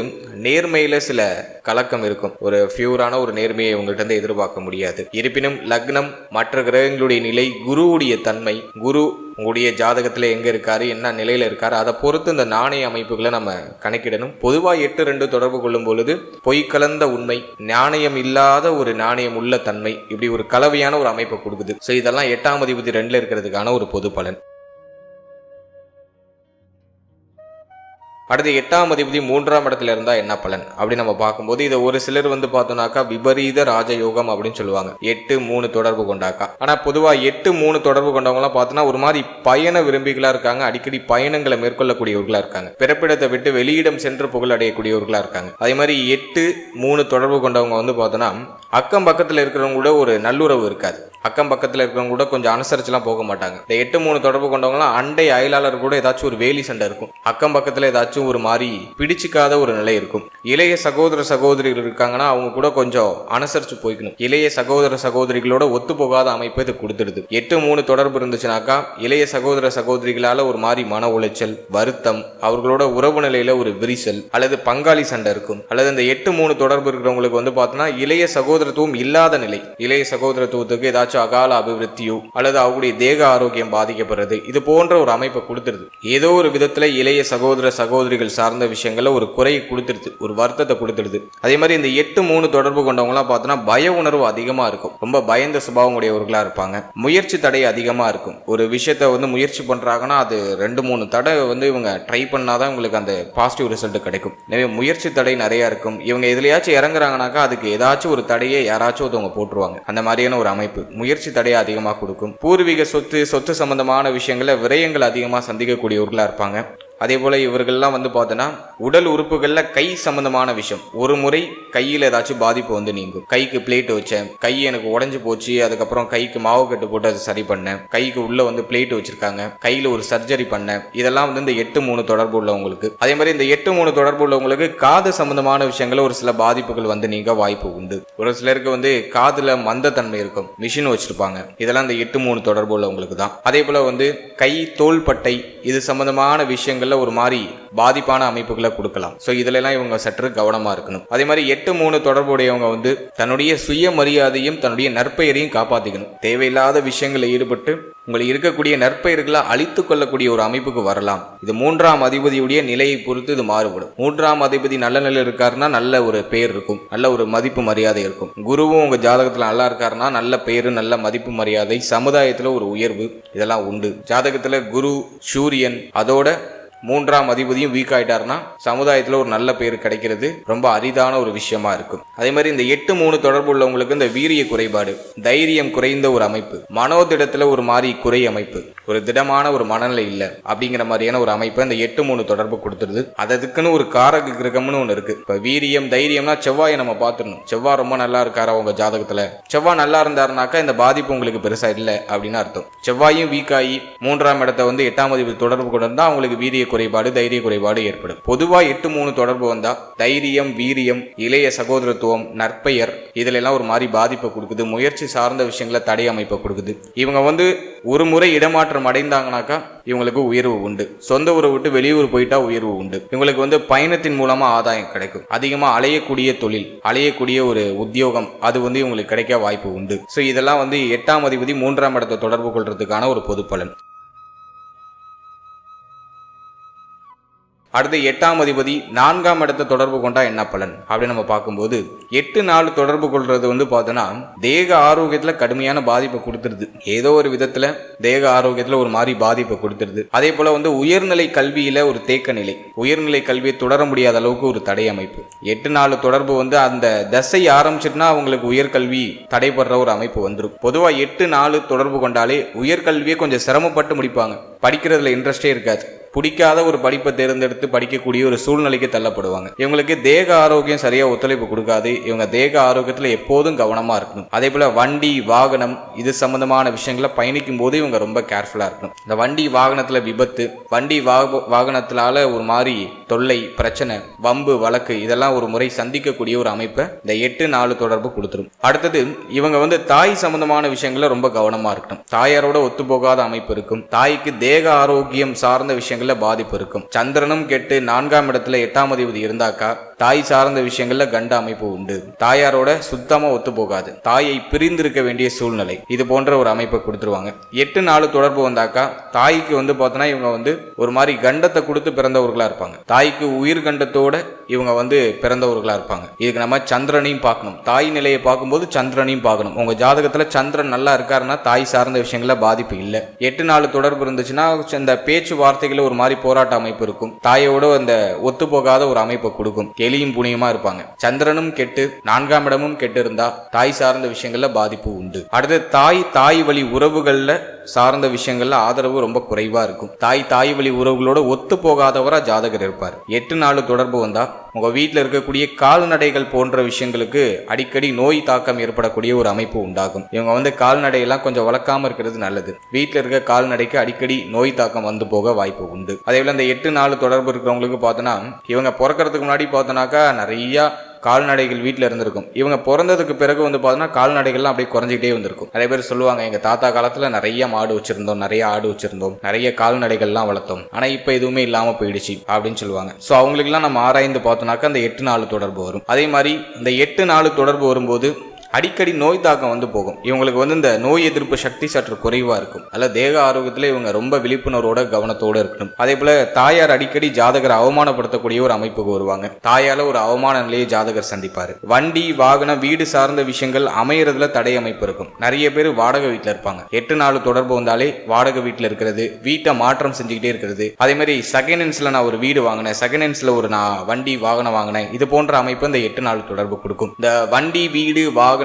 நேர்மையில சில கலக்கம் இருக்கும். ஒரு பியூரான ஒரு நேர்மையை உங்கள்கிட்ட இருந்து எதிர்பார்க்க முடியாது. இருப்பினும் லக்னம், மற்ற கிரகங்களுடைய நிலை, குருவுடைய தன்மை, குரு உங்களுடைய ஜாதகத்துல எங்க இருக்காரு, என்ன நிலையில இருக்காரு, அதை பொறுத்து இந்த நாணய அமைப்புகளை நம்ம கணக்கிடணும். பொதுவா 8-2 தொடர்பு கொள்ளும் பொழுது பொய் கலந்த உண்மை, நாணயம் இல்லாத ஒரு நாணயம் உள்ள தன்மை, இப்படி ஒரு கலவையான ஒரு அமைப்பை கொடுக்குது. ஸோ இதெல்லாம் 8ஆம் அதிபதி 2ல இருக்கிறதுக்கான ஒரு பொது பலன். அடுத்து 8ஆம் அதிபதி 3ஆம் இடத்துல இருந்தா என்ன பலன் அப்படி நம்ம பார்க்கும்போது இதை ஒரு சிலர் வந்து பார்த்தோம்னாக்கா விபரீத ராஜயோகம் அப்படின்னு சொல்லுவாங்க. 8-3 தொடர்பு கொண்டாக்கா. ஆனா பொதுவா 8-3 தொடர்பு கொண்டவங்க எல்லாம் பார்த்தோன்னா ஒரு மாதிரி பயண விரும்பிகளா இருக்காங்க. அடிக்கடி பயணங்களை மேற்கொள்ளக்கூடியவர்களா இருக்காங்க. பிறப்பிடத்தை விட்டு வெளியிடம் சென்று புகழ் அடையக்கூடியவர்களா இருக்காங்க. அதே மாதிரி 8-3 தொடர்பு கொண்டவங்க வந்து பார்த்தோன்னா அக்கம் பக்கத்துல இருக்கிறவங்களோட ஒரு நல்லுறவு இருக்காது. அக்கம் பக்கத்துல இருக்கிறவங்க கூட கொஞ்சம் அனுசரிச்சுலாம் போக மாட்டாங்க. இந்த 8-3 தொடர்பு கொண்டவங்களாம் அண்டை அயலாளர் கூட ஏதாச்சும் ஒரு வேலி சண்டை இருக்கும், அக்கம் பக்கத்துல ஏதாச்சும் ஒரு மாதிரி பிடிச்சிக்காத ஒரு நிலை இருக்கும். இளைய சகோதர சகோதரிகள் இருக்காங்கன்னா அவங்க கூட கொஞ்சம் அனுசரிச்சு போய்க்கணும். இளைய சகோதர சகோதரிகளோட ஒத்து போகாத அமைப்பு இது கொடுத்துடுது. 8-3 தொடர்பு இருந்துச்சுனாக்கா இளைய சகோதர சகோதரிகளால ஒரு மாதிரி மன உளைச்சல், வருத்தம், அவர்களோட உறவு நிலையில ஒரு விரிசல் அல்லது பங்காளி சண்டை இருக்கும். அல்லது இந்த 8-3 தொடர்பு இருக்கிறவங்களுக்கு வந்து பார்த்தோன்னா இளைய சகோதரத்துவம் இல்லாத நிலை, இளைய சகோதரத்துவத்துக்கு ஏதாச்சும் அகால அபிவிருத்தியோ அல்லது அவங்களுடைய தேக ஆரோக்கியம் பாதிக்கப்படுறது, இது போன்ற ஒரு அமைப்பை கொடுத்துருது. ஏதோ ஒரு விதத்துல இளைய சகோதர சகோதரிகள் சார்ந்த விஷயங்கள்ல ஒரு குறையை கொடுத்துருது, ஒரு வருத்தத்தை கொடுத்துருது. அதே மாதிரி இந்த 8-3 தொடர்பு கொண்டவங்களாம் பார்த்தோன்னா பய உணர்வு அதிகமா இருக்கும், ரொம்ப பயந்த சுபாவம் உடையவர்களா இருப்பாங்க. முயற்சி தடை அதிகமா இருக்கும். ஒரு விஷயத்த வந்து முயற்சி பண்றாங்கன்னா அது 2-3 தடை வந்து இவங்க ட்ரை பண்ணாதான் உங்களுக்கு அந்த பாசிட்டிவ் ரிசல்ட் கிடைக்கும். எனவே முயற்சி தடை நிறைய இருக்கும். இவங்க எதுலையாச்சும் இறங்குறாங்கனாக்கா அதுக்கு ஏதாச்சும் ஒரு தடையை யாராச்சும் ஒருத்தவங்க போட்டுருவாங்க. அந்த மாதிரியான ஒரு அமைப்பு முயற்சி தடையை அதிகமாக கொடுக்கும். பூர்வீக சொத்து சம்பந்தமான விஷயங்கள்ல விரயங்கள் அதிகமாக சந்திக்கக்கூடியவர்களா இருப்பாங்க. அதே போல இவர்கள்லாம் வந்து பார்த்தோன்னா உடல் உறுப்புகள்ல கை சம்பந்தமான விஷயம், ஒரு முறை கையில் ஏதாச்சும் பாதிப்பு வந்து நீங்கும். கைக்கு பிளேட் வச்சேன், கை எனக்கு உடஞ்சு போச்சு, அதுக்கப்புறம் கைக்கு மாவு கட்டு போட்டு அதை சரி பண்ணேன், கைக்கு உள்ள வந்து பிளேட் வச்சிருக்காங்க, கையில ஒரு சர்ஜரி பண்ணேன். இதெல்லாம் வந்து இந்த 8-3 தொடர்பு உள்ளவங்களுக்கு. அதே மாதிரி இந்த 8-3 தொடர்பு உள்ளவங்களுக்கு காது சம்பந்தமான விஷயங்கள் ஒரு சில பாதிப்புகள் வந்து நீங்க வாய்ப்பு உண்டு. ஒரு சிலருக்கு வந்து காதுல மந்தத்தன்மை இருக்கும், மிஷின் வச்சிருப்பாங்க. இதெல்லாம் இந்த 8-3 தொடர்பு உள்ளவங்களுக்கு தான். அதே போல வந்து கை, தோள்பட்டை இது சம்பந்தமான விஷயங்கள் ஒரு மாதிரி பாதிப்பான அமைப்புகளை கொடுக்கலாம். சோ இதுல எல்லாம் இவங்க சற்று கவனமா இருக்கணும். அதே மாதிரி 8-3 தொடர்புடையவங்க வந்து தன்னுடைய சுயமரியாதையும் தன்னுடைய நற்பெயரையும் காப்பாத்திக்கணும். தேவையில்லாத விஷயங்களை ஈடுபட்டு உங்களுக்கு இருக்கக்கூடிய நற்பெயர்களை அழித்துக் கொள்ளக்கூடிய ஒரு அமைப்புக்கு வரலாம். இது 3ஆம் அதிபதியுடைய நிலையை பொறுத்து இது மாறுபடும். 3ஆம் அதிபதி நல்ல நிலையில் இருக்காருன்னா நல்ல ஒரு பெயர் இருக்கும், நல்ல ஒரு மதிப்பு மரியாதை இருக்கும். குருவும் உங்க ஜாதகத்துல நல்லா இருக்காருன்னா நல்ல பெயரு, நல்ல மதிப்பு மரியாதை, சமுதாயத்துல ஒரு உயர்வு, இதெல்லாம் உண்டு. ஜாதகத்துல குரு, சூரியன் அதோட 3ஆம் அதிபதியும் வீக் ஆயிட்டாருன்னா சமுதாயத்துல ஒரு நல்ல பேர் கிடைக்கிறது ரொம்ப அரிதான ஒரு விஷயமா இருக்கும். அதே மாதிரி இந்த 8-3 தொடர்பு உள்ளவங்களுக்கு இந்த வீரிய குறைபாடு, தைரியம் குறைந்த ஒரு அமைப்பு, மனோதிடத்துல ஒரு மாதிரி குறை அமைப்பு, ஒரு திடமான ஒரு மனநிலை இல்லை அப்படிங்கிற மாதிரியான ஒரு அமைப்பை இந்த 8-3 தொடர்பு கொடுத்துருது. அதுக்குன்னு ஒரு காரக கிரகம்னு ஒன்று இருக்கு. இப்ப வீரியம், தைரியம்னா செவ்வாயை நம்ம பார்த்துடணும். செவ்வாய் ரொம்ப நல்லா இருக்காரா உங்க ஜாதகத்துல? செவ்வாய் நல்லா இருந்தாருனாக்கா இந்த பாதிப்பு உங்களுக்கு பெருசா இல்லை அப்படின்னு அர்த்தம். செவ்வாயும் வீக் ஆகி 3ஆம் இடத்தை வந்து 8ஆம் அதிபதி தொடர்பு கொண்டு இருந்தா அவங்களுக்கு வீரிய குறைபாடு, தைரிய குறைபாடு ஏற்படும். பொதுவா 8-3 தொடர்பு வந்தா தைரியம், வீரியம், இளைய சகோதரத்துவம், நற்பெயர் இதுல எல்லாம் ஒரு மாதிரி பாதிப்பை கொடுக்குது. முயற்சி சார்ந்த விஷயங்களை தடை அமைப்பை கொடுக்குது. இவங்க வந்து ஒரு முறை இடமாற்றம் அடைந்தாங்கனாக்கா இவங்களுக்கு உயர்வு உண்டு. சொந்த ஊரை விட்டு வெளியூர் போயிட்டா உயர்வு உண்டு. இவங்களுக்கு வந்து பயணத்தின் மூலமா ஆதாயம் கிடைக்கும். அதிகமா அலையக்கூடிய தொழில், அலையக்கூடிய ஒரு உத்தியோகம் அது வந்து இவங்களுக்கு கிடைக்க வாய்ப்பு உண்டு. சோ இதெல்லாம் வந்து 8ஆம் அதிபதி 3ஆம் இடத்தை தொடர்பு கொள்றதுக்கான ஒரு பொது பலன். அடுத்து 8ஆம் அதிபதி 4ஆம் இடத்தை தொடர்பு கொண்டா என்ன பலன் அப்படின்னு நம்ம பார்க்கும்போது 8-4 தொடர்பு கொள்றது வந்து பார்த்தோன்னா தேக ஆரோக்கியத்துல கடுமையான பாதிப்பை கொடுத்துருது. ஏதோ ஒரு விதத்துல தேக ஆரோக்கியத்துல ஒரு மாதிரி பாதிப்பை கொடுத்துருது. அதே போல வந்து உயர்நிலை கல்வியில ஒரு தேக்க நிலை, உயர்நிலை கல்வியை தொடர முடியாத அளவுக்கு ஒரு தடை அமைப்பு. 8-4 தொடர்பு வந்து அந்த தசை ஆரம்பிச்சிட்டுனா அவங்களுக்கு உயர்கல்வி தடைபடுற ஒரு அமைப்பு வந்துடும். பொதுவா 8-4 தொடர்பு கொண்டாலே உயர்கல்வியை கொஞ்சம் சிரமப்பட்டு முடிப்பாங்க. படிக்கிறதுல இன்ட்ரெஸ்டே இருக்காது. பிடிக்காத ஒரு படிப்பை தேர்ந்தெடுத்து படிக்கக்கூடிய ஒரு சூழ்நிலைக்கு தள்ளப்படுவாங்க. இவங்களுக்கு தேக ஆரோக்கியம் சரியா ஒத்துழைப்பு கொடுக்காது. இவங்க தேக ஆரோக்கியத்துல எப்போதும் கவனமா இருக்கணும். அதே போல வண்டி, வாகனம் இது சம்பந்தமான விஷயங்களை பயணிக்கும் போது இவங்க ரொம்ப கேர்ஃபுல்லா இருக்கணும். இந்த வண்டி வாகனத்துல விபத்து, வண்டி வாகனத்தினால ஒரு மாதிரி தொல்லை, பிரச்சனை, வம்பு, வழக்கு இதெல்லாம் ஒரு முறை சந்திக்கக்கூடிய ஒரு அமைப்பை இந்த 8-4 தொடர்பு கொடுத்துரும். அடுத்தது இவங்க வந்து தாய் சம்பந்தமான விஷயங்கள ரொம்ப கவனமா இருக்கணும். தாயாரோட ஒத்து போகாத அமைப்பு இருக்கும். தாய்க்கு தேக ஆரோக்கியம் சார்ந்த விஷயங்கள் பாதிப்பு இருக்கும். சந்திரனும் கெட்டு 4ஆம் இடத்துல 8ஆம் அதிபதி இருந்தாக்கா தாய் சார்ந்த விஷயங்கள்ல கண்ட அமைப்பு உண்டு. தாயாரோட சுத்தமா ஒத்து போகாது. தாயை பிரிந்திருக்க வேண்டிய சூழ்நிலை இது போன்ற ஒரு அமைப்பை கொடுத்துருவாங்க. 8-4 தொடர்பு வந்தாக்கா தாய்க்கு வந்து பார்த்தோன்னா இவங்க வந்து ஒரு மாதிரி கண்டத்தை கொடுத்து பிறந்தவர்களா இருப்பாங்க. தாய்க்கு உயிர் கண்டத்தோட இவங்க வந்து பிறந்தவர்களா இருப்பாங்க. இதுக்கு நம்ம சந்திரனையும் பார்க்கணும். தாய் நிலையை பார்க்கும்போது சந்திரனையும் பார்க்கணும். உங்க ஜாதகத்துல சந்திரன் நல்லா இருக்காருன்னா தாய் சார்ந்த விஷயங்கள பாதிப்பு இல்லை. 8-4 தொடர்பு இருந்துச்சுன்னா இந்த பேச்சுவார்த்தைகள் ஒரு மாதிரி போராட்ட அமைப்பு இருக்கும். தாயோட அந்த ஒத்து போகாத ஒரு அமைப்பை கொடுக்கும். எலியும் புனியுமா இருப்பாங்க. சந்திரனும் கெட்டு 4ஆம் இடமும் கெட்டு இருந்தா தாய் சார்ந்த விஷயங்கள்ல பாதிப்பு உண்டு. அடுத்து தாய் வழி உறவுகள்ல சார்ந்த விஷயங்கள்ல ஆதரவு ரொம்ப குறைவா இருக்கும். தாய் வழி உறவுகளோட ஒத்து போகாதவரா ஜாதகர் இருப்பார். 8-4 தொடர்பு வந்தா உங்க வீட்டில் இருக்கக்கூடிய கால்நடைகள் போன்ற விஷயங்களுக்கு அடிக்கடி நோய் தாக்கம் ஏற்படக்கூடிய ஒரு அமைப்பு உண்டாகும். இவங்க கால்நடையெல்லாம் கொஞ்சம் வளர்க்காம இருக்கிறது நல்லது. வீட்டில் இருக்க கால்நடைக்கு அடிக்கடி நோய் தாக்கம் வந்து போக வாய்ப்பு உண்டு. அதே போல இந்த 8-4 தொடர்பு இருக்கிறவங்களுக்கு பார்த்தோன்னா இவங்க பிறக்கிறதுக்கு முன்னாடி பார்த்தோன்னாக்கா நிறைய கால்நடைகள் வீட்டில் இருந்திருக்கும். இவங்க பிறந்ததுக்கு பிறகு பார்த்தோன்னா கால்நடைகள்லாம் அப்படியே குறைஞ்சிக்கிட்டே வந்திருக்கும். நிறைய பேர் சொல்லுவாங்க, எங்கள் தாத்தா காலத்தில் நிறைய மாடு வச்சிருந்தோம், நிறைய ஆடு வச்சிருந்தோம், நிறைய கால்நடைகள்லாம் வளர்த்தோம், ஆனால் இப்போ எதுவுமே இல்லாமல் போயிடுச்சு அப்படின்னு சொல்லுவாங்க. ஸோ அவங்களுக்குலாம் நம்ம ஆராய்ந்து பார்த்தோம்னாக்கா அந்த 8-4 தொடர்பு வரும். அதே மாதிரி இந்த 8-4 தொடர்பு வரும்போது அடிக்கடி நோய் தாக்கம் வந்து போகும். இவங்களுக்கு இந்த நோய் எதிர்ப்பு சக்தி சற்று குறைவா இருக்கும். அல்ல தேக ஆரோக்கியத்துல இவங்க ரொம்ப விழிப்புணர்வோட கவனத்தோட இருக்கணும். அதே போல தாயார் அடிக்கடி ஜாதகரை அவமானப்படுத்தக்கூடிய ஒரு அமைப்புக்கு வருவாங்க. தாயால ஒரு அவமான நிலையை ஜாதகர் சந்திப்பாரு. வண்டி வாகனம் வீடு சார்ந்த விஷயங்கள் அமையறதுல தடை அமைப்பு இருக்கும். நிறைய பேர் வாடகை வீட்டுல இருப்பாங்க. 8-4 தொடர்பு வந்தாலே வாடகை வீட்டுல இருக்கிறது, வீட்டை மாற்றம் செஞ்சுக்கிட்டே இருக்கிறது. அதே மாதிரி செகண்ட் ஹேண்ட்ஸ்ல நான் ஒரு வீடு வாங்கினேன், செகண்ட் ஹேண்ட்ஸ்ல ஒரு நான் வண்டி வாகனம் வாங்கினேன், இது போன்ற அமைப்பு இந்த 8-4 தொடர்பு கொடுக்கும். இந்த வண்டி வீடு வாகனம்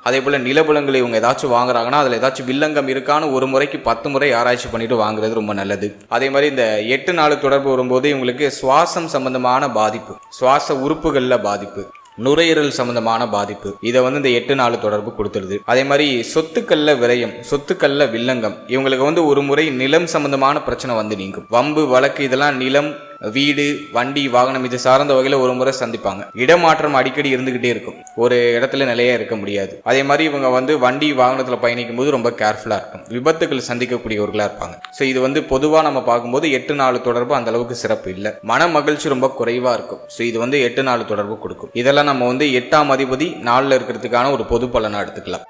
அதே போல நிலபுலங்களை இவங்க ஏதாச்சும் வாங்குறாங்கன்னா அதுல ஏதாச்சும் வில்லங்கம் இருக்கான்னு ஒரு முறைக்கு 10 முறை ஆராய்ச்சி பண்ணிட்டு வாங்குறது ரொம்ப நல்லது. அதே மாதிரி இந்த 8-4 தொடர்பு வரும்போது இவங்களுக்கு சுவாசம் சம்பந்தமான பாதிப்பு, சுவாச உறுப்புகள்ல பாதிப்பு, நுரையீரல் சம்பந்தமான பாதிப்பு, இதை இந்த 8-4 தொடர்பு கொடுத்துருது. அதே மாதிரி சொத்துக்கள்ல விரயம், சொத்துக்கள்ல வில்லங்கம், இவங்களுக்கு ஒரு முறை நிலம் சம்பந்தமான பிரச்சனை நீங்கும். வம்பு வழக்கு இதெல்லாம் நிலம் வீடு வண்டி வாகனம் இது சார்ந்த வகையில ஒரு முறை சந்திப்பாங்க. இடமாற்றம் அடிக்கடி இருந்துகிட்டே இருக்கும், ஒரு இடத்துல நிலையா இருக்க முடியாது. அதே மாதிரி இவங்க வண்டி வாகனத்துல பயணிக்கும் போது ரொம்ப கேர்ஃபுல்லா இருக்கும், விபத்துகள் சந்திக்கக்கூடியவர்களா இருப்பாங்க. ஸோ இது பொதுவா நம்ம பார்க்கும்போது 8-4 தொடர்பு அந்த அளவுக்கு சிறப்பு இல்லை. மன மகிழ்ச்சி ரொம்ப குறைவா இருக்கும். ஸோ இது 8-4 தொடர்பு கொடுக்கும். இதெல்லாம் நம்ம 8ஆம் அதிபதி 4ல் இருக்கிறதுக்கான ஒரு பொது பலனா எடுத்துக்கலாம்.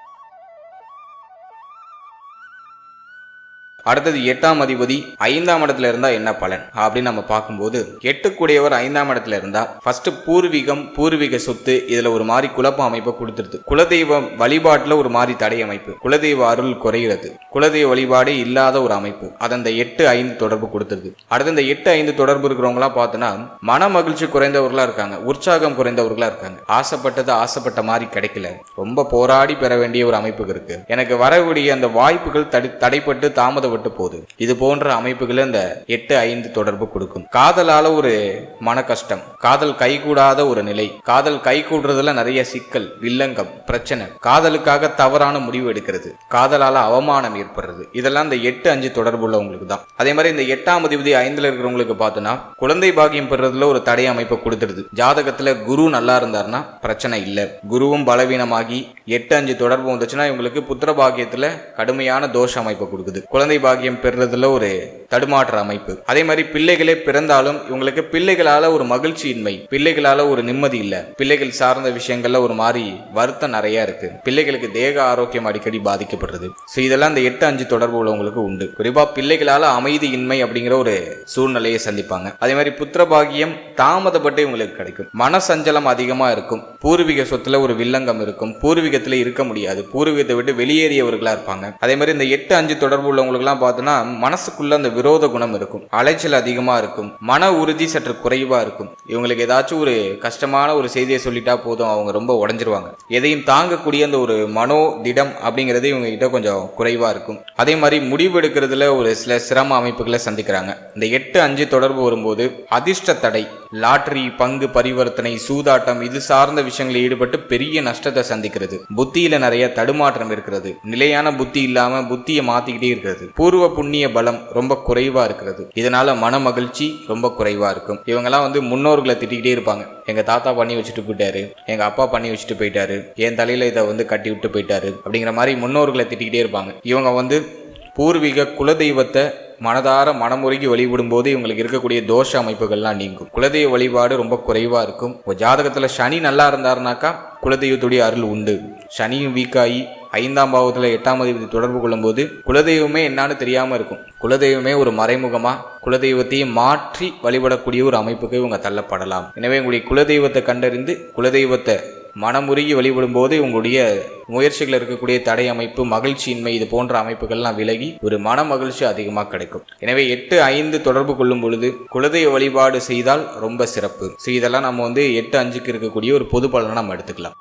அடுத்தது 8ஆம் அதிபதி 5ஆம் இடத்துல இருந்தா என்ன பலன் அப்படின்னு நம்ம பார்க்கும்போது 8 5ஆம் இடத்துல இருந்தா ஃபர்ஸ்ட் பூர்வீக சொத்து இதுல ஒரு மாதிரி குழப்ப அமைப்பை கொடுத்துருது. குலதெய்வ வழிபாட்டுல ஒரு மாதிரி தடை அமைப்பு, குலதெய்வ அருள் குறைகிறது, குலதெய்வ வழிபாடு இல்லாத ஒரு அமைப்பு, அது அந்த 8-5 தொடர்பு கொடுத்துருது. அடுத்து இந்த 8-5 தொடர்பு இருக்கிறவங்களா பார்த்தோன்னா மன மகிழ்ச்சி குறைந்தவர்களா இருக்காங்க, உற்சாகம் குறைந்தவர்களா இருக்காங்க, ஆசைப்பட்டது ஆசைப்பட்ட மாதிரி கிடைக்கல, ரொம்ப போராடி பெற வேண்டிய ஒரு அமைப்புக்கு இருக்கு, எனக்கு வரக்கூடிய அந்த வாய்ப்புகள் தடைப்பட்டு தாமத விட்டு போகுது. இது போன்ற அமைப்புகளை இந்த 8-5 தொடர்பு கொடுக்கும். காதலால ஒரு மன கஷ்டம், காதல் கைகூடாத ஒரு நிலை, காதல் கைகூடுறதுல நிறைய சிக்கல், வில்லங்கம், பிரச்சனை, காதலுக்காக தவறான முடிவு எடுக்கிறது, காதலால அவமானம் ஏற்படுறது, இதெல்லாம் இந்த 8-5 தொடர்பு உள்ளவங்களுக்கு தான். அதே மாதிரி இந்த 8ஆம் அதிபதி 5ல் இருக்கிறவங்களுக்கு பார்த்தோன்னா குழந்தை பாக்கியம் பெறுறதுல ஒரு தடை அமைப்பை கொடுத்துருது. ஜாதகத்துல குரு நல்லா இருந்தாருன்னா பிரச்சனை இல்லை, குருவும் பலவீனமாகி 8-5 தொடர்பு வந்துச்சுன்னா இவங்களுக்கு புத்திர பாக்கியத்துல கடுமையான தோஷ அமைப்பை கொடுக்குது. குழந்தை பாக்கியம் பெறுறதுல ஒரு தடுமாற்ற அமைப்பு. அதே மாதிரி பிள்ளைகளே பிறந்தாலும் இவங்களுக்கு பிள்ளைகளால ஒரு மகிழ்ச்சி இன்மை, பிள்ளைகளால ஒரு நிம்மதி இல்ல, பிள்ளைகள் சார்ந்த விஷயங்கள்ல ஒரு மாதிரி வருத்தம் நிறைய இருக்கு, பிள்ளைகளுக்கு தேக ஆரோக்கியம் அடிக்கடி பாதிக்கப்படுறது. ஸோ இதெல்லாம் இந்த 8-5 தொடர்பு உள்ளவங்களுக்கு உண்டு. குறிப்பா பிள்ளைகளால அமைதி இன்மை அப்படிங்கிற ஒரு சூழ்நிலையை சந்திப்பாங்க. அதே மாதிரி புத்திர பாக்கியம் தாமதப்பட்டு இவங்களுக்கு கிடைக்கும். மன சஞ்சலம் அதிகமா இருக்கும், பூர்வீக சொத்துல ஒரு வில்லங்கம் இருக்கும், பூர்வீகத்துல இருக்க முடியாது, பூர்வீகத்தை விட்டு வெளியேறியவர்களா இருப்பாங்க. அதே மாதிரி இந்த 8-5 தொடர்பு உள்ளவங்களுக்கு பார்த்தோன்னா மனசுக்குள்ள அந்த விரோத குணம் இருக்கும், அலைச்சல் அதிகமா இருக்கும், மன உறுதி சற்று குறைவா இருக்கும். இவங்களுக்கு ஏதாச்சும் ஒரு கஷ்டமான ஒரு செய்தியை சொல்லிட்டா போதும் அவங்க ரொம்ப உடஞ்சிருவாங்க. எதையும் தாங்கக்கூடிய அந்த ஒரு மனோ திடம் அப்படிங்கிறது இவங்க கிட்ட கொஞ்சம் குறைவா இருக்கும். அதே மாதிரி முடிவு எடுக்கிறதுல ஒரு சில சிரம அமைப்புகளை சந்திக்கிறாங்க. இந்த 8-5 தொடர்பு வரும்போது அதிர்ஷ்ட தடை, லாட்டரி, பங்கு பரிவர்த்தனை, சூதாட்டம் இது சார்ந்த விஷயங்களில் ஈடுபட்டு பெரிய நஷ்டத்தை சந்திக்கிறது, புத்தியில நிறைய தடுமாற்றம் இருக்கிறது, நிலையான புத்தி இல்லாம புத்தியை மாத்திக்கிட்டே இருக்கிறது, பூர்வ புண்ணிய பலம் ரொம்ப குறைவா இருக்கிறது, இதனால மன மகிழ்ச்சி ரொம்ப குறைவா இருக்கும். இவங்கெல்லாம் முன்னோர்களை திட்டிக்கிட்டே இருப்பாங்க, எங்க தாத்தா பண்ணி வச்சுட்டு போயிட்டாரு, எங்க அப்பா பண்ணி வச்சுட்டு போயிட்டாரு, என் தலையில இதை கட்டி விட்டு போயிட்டாரு அப்படிங்கிற மாதிரி முன்னோர்களை திட்டிக்கிட்டே இருப்பாங்க. இவங்க பூர்வீக குலதெய்வத்தை மனதார மனமுருகி வழிபடும் போது இவங்களுக்கு இருக்கக்கூடிய தோஷ அமைப்புகள்லாம் நீங்கும். குலதெய்வ வழிபாடு ரொம்ப குறைவா இருக்கும். ஜாதகத்துல சனி நல்லா இருந்தாருனாக்கா குலதெய்வத்துடைய அருள் உண்டு. சனியும் வீக்காகி 5ஆம் பாவத்துல 8ஆம் அதிபதி தொடர்பு கொள்ளும் போது குலதெய்வமே என்னான்னு தெரியாம இருக்கும். குலதெய்வமே ஒரு மறைமுகமா குலதெய்வத்தையும் மாற்றி வழிபடக்கூடிய ஒரு அமைப்புக்கு இவங்க தள்ளப்படலாம். எனவே உங்களுடைய குலதெய்வத்தை கண்டறிந்து குலதெய்வத்தை மனமுருகி வழிபடும் போது உங்களுடைய முயற்சிகள் இருக்கக்கூடிய தடை அமைப்பு, மகிழ்ச்சியின்மை, இது போன்ற அமைப்புகள்லாம் விலகி ஒரு மன மகிழ்ச்சி அதிகமாக கிடைக்கும். எனவே 8-5 தொடர்பு கொள்ளும் பொழுது குலதெய்வ வழிபாடு செய்தால் ரொம்ப சிறப்பு. ஸோ இதெல்லாம் நம்ம 8-5க்கு இருக்கக்கூடிய ஒரு பொது பலனை நம்ம எடுத்துக்கலாம்.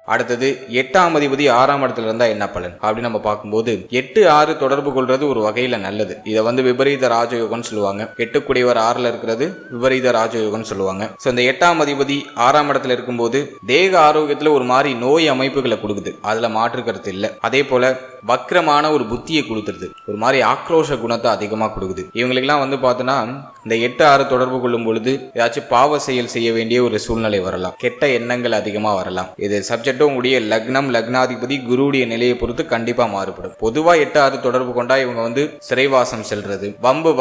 அடுத்தது 8ஆம் அதிபதி 6ஆம் இடத்துல இருந்தா என்ன பலன் அப்படின்னு நம்ம பார்க்கும்போது 8-6 தொடர்பு கொள்றது ஒரு வகையில நல்லது. இதை விபரீத ராஜயோகம்னு சொல்லுவாங்க. 8 கூடியவர் 6ல இருக்கிறது விபரீத ராஜயோகம்னு சொல்லுவாங்க. ஸோ இந்த 8ஆம் அதிபதி 6ஆம் இடத்துல இருக்கும்போது தேக ஆரோக்கியத்துல ஒரு மாதிரி நோய் அமைப்புகளை கொடுக்குது, அதுல மாற்று கருத்து இல்லை. அதே போல வக்ரமான ஒரு புத்தியை கொடுத்துருது, ஒரு மாதிரி ஆக்ரோஷ குணத்தை அதிகமாக கொடுக்குது. இவங்களுக்கெல்லாம் பார்த்தோன்னா இந்த 8-6 தொடர்பு கொள்ளும் பொழுது ஏதாச்சும் பாவ செயல் செய்ய வேண்டிய ஒரு சூழ்நிலை வரலாம், கெட்ட எண்ணங்கள் அதிகமாக வரலாம். இது சப்ஜெக்டும் உங்களுடைய லக்னம், லக்னாதிபதி, குருவுடைய நிலையை பொறுத்து கண்டிப்பாக மாறுபடும். பொதுவாக 8-6 தொடர்பு கொண்டா இவங்க சிறைவாசம் செல்றது, வம்பு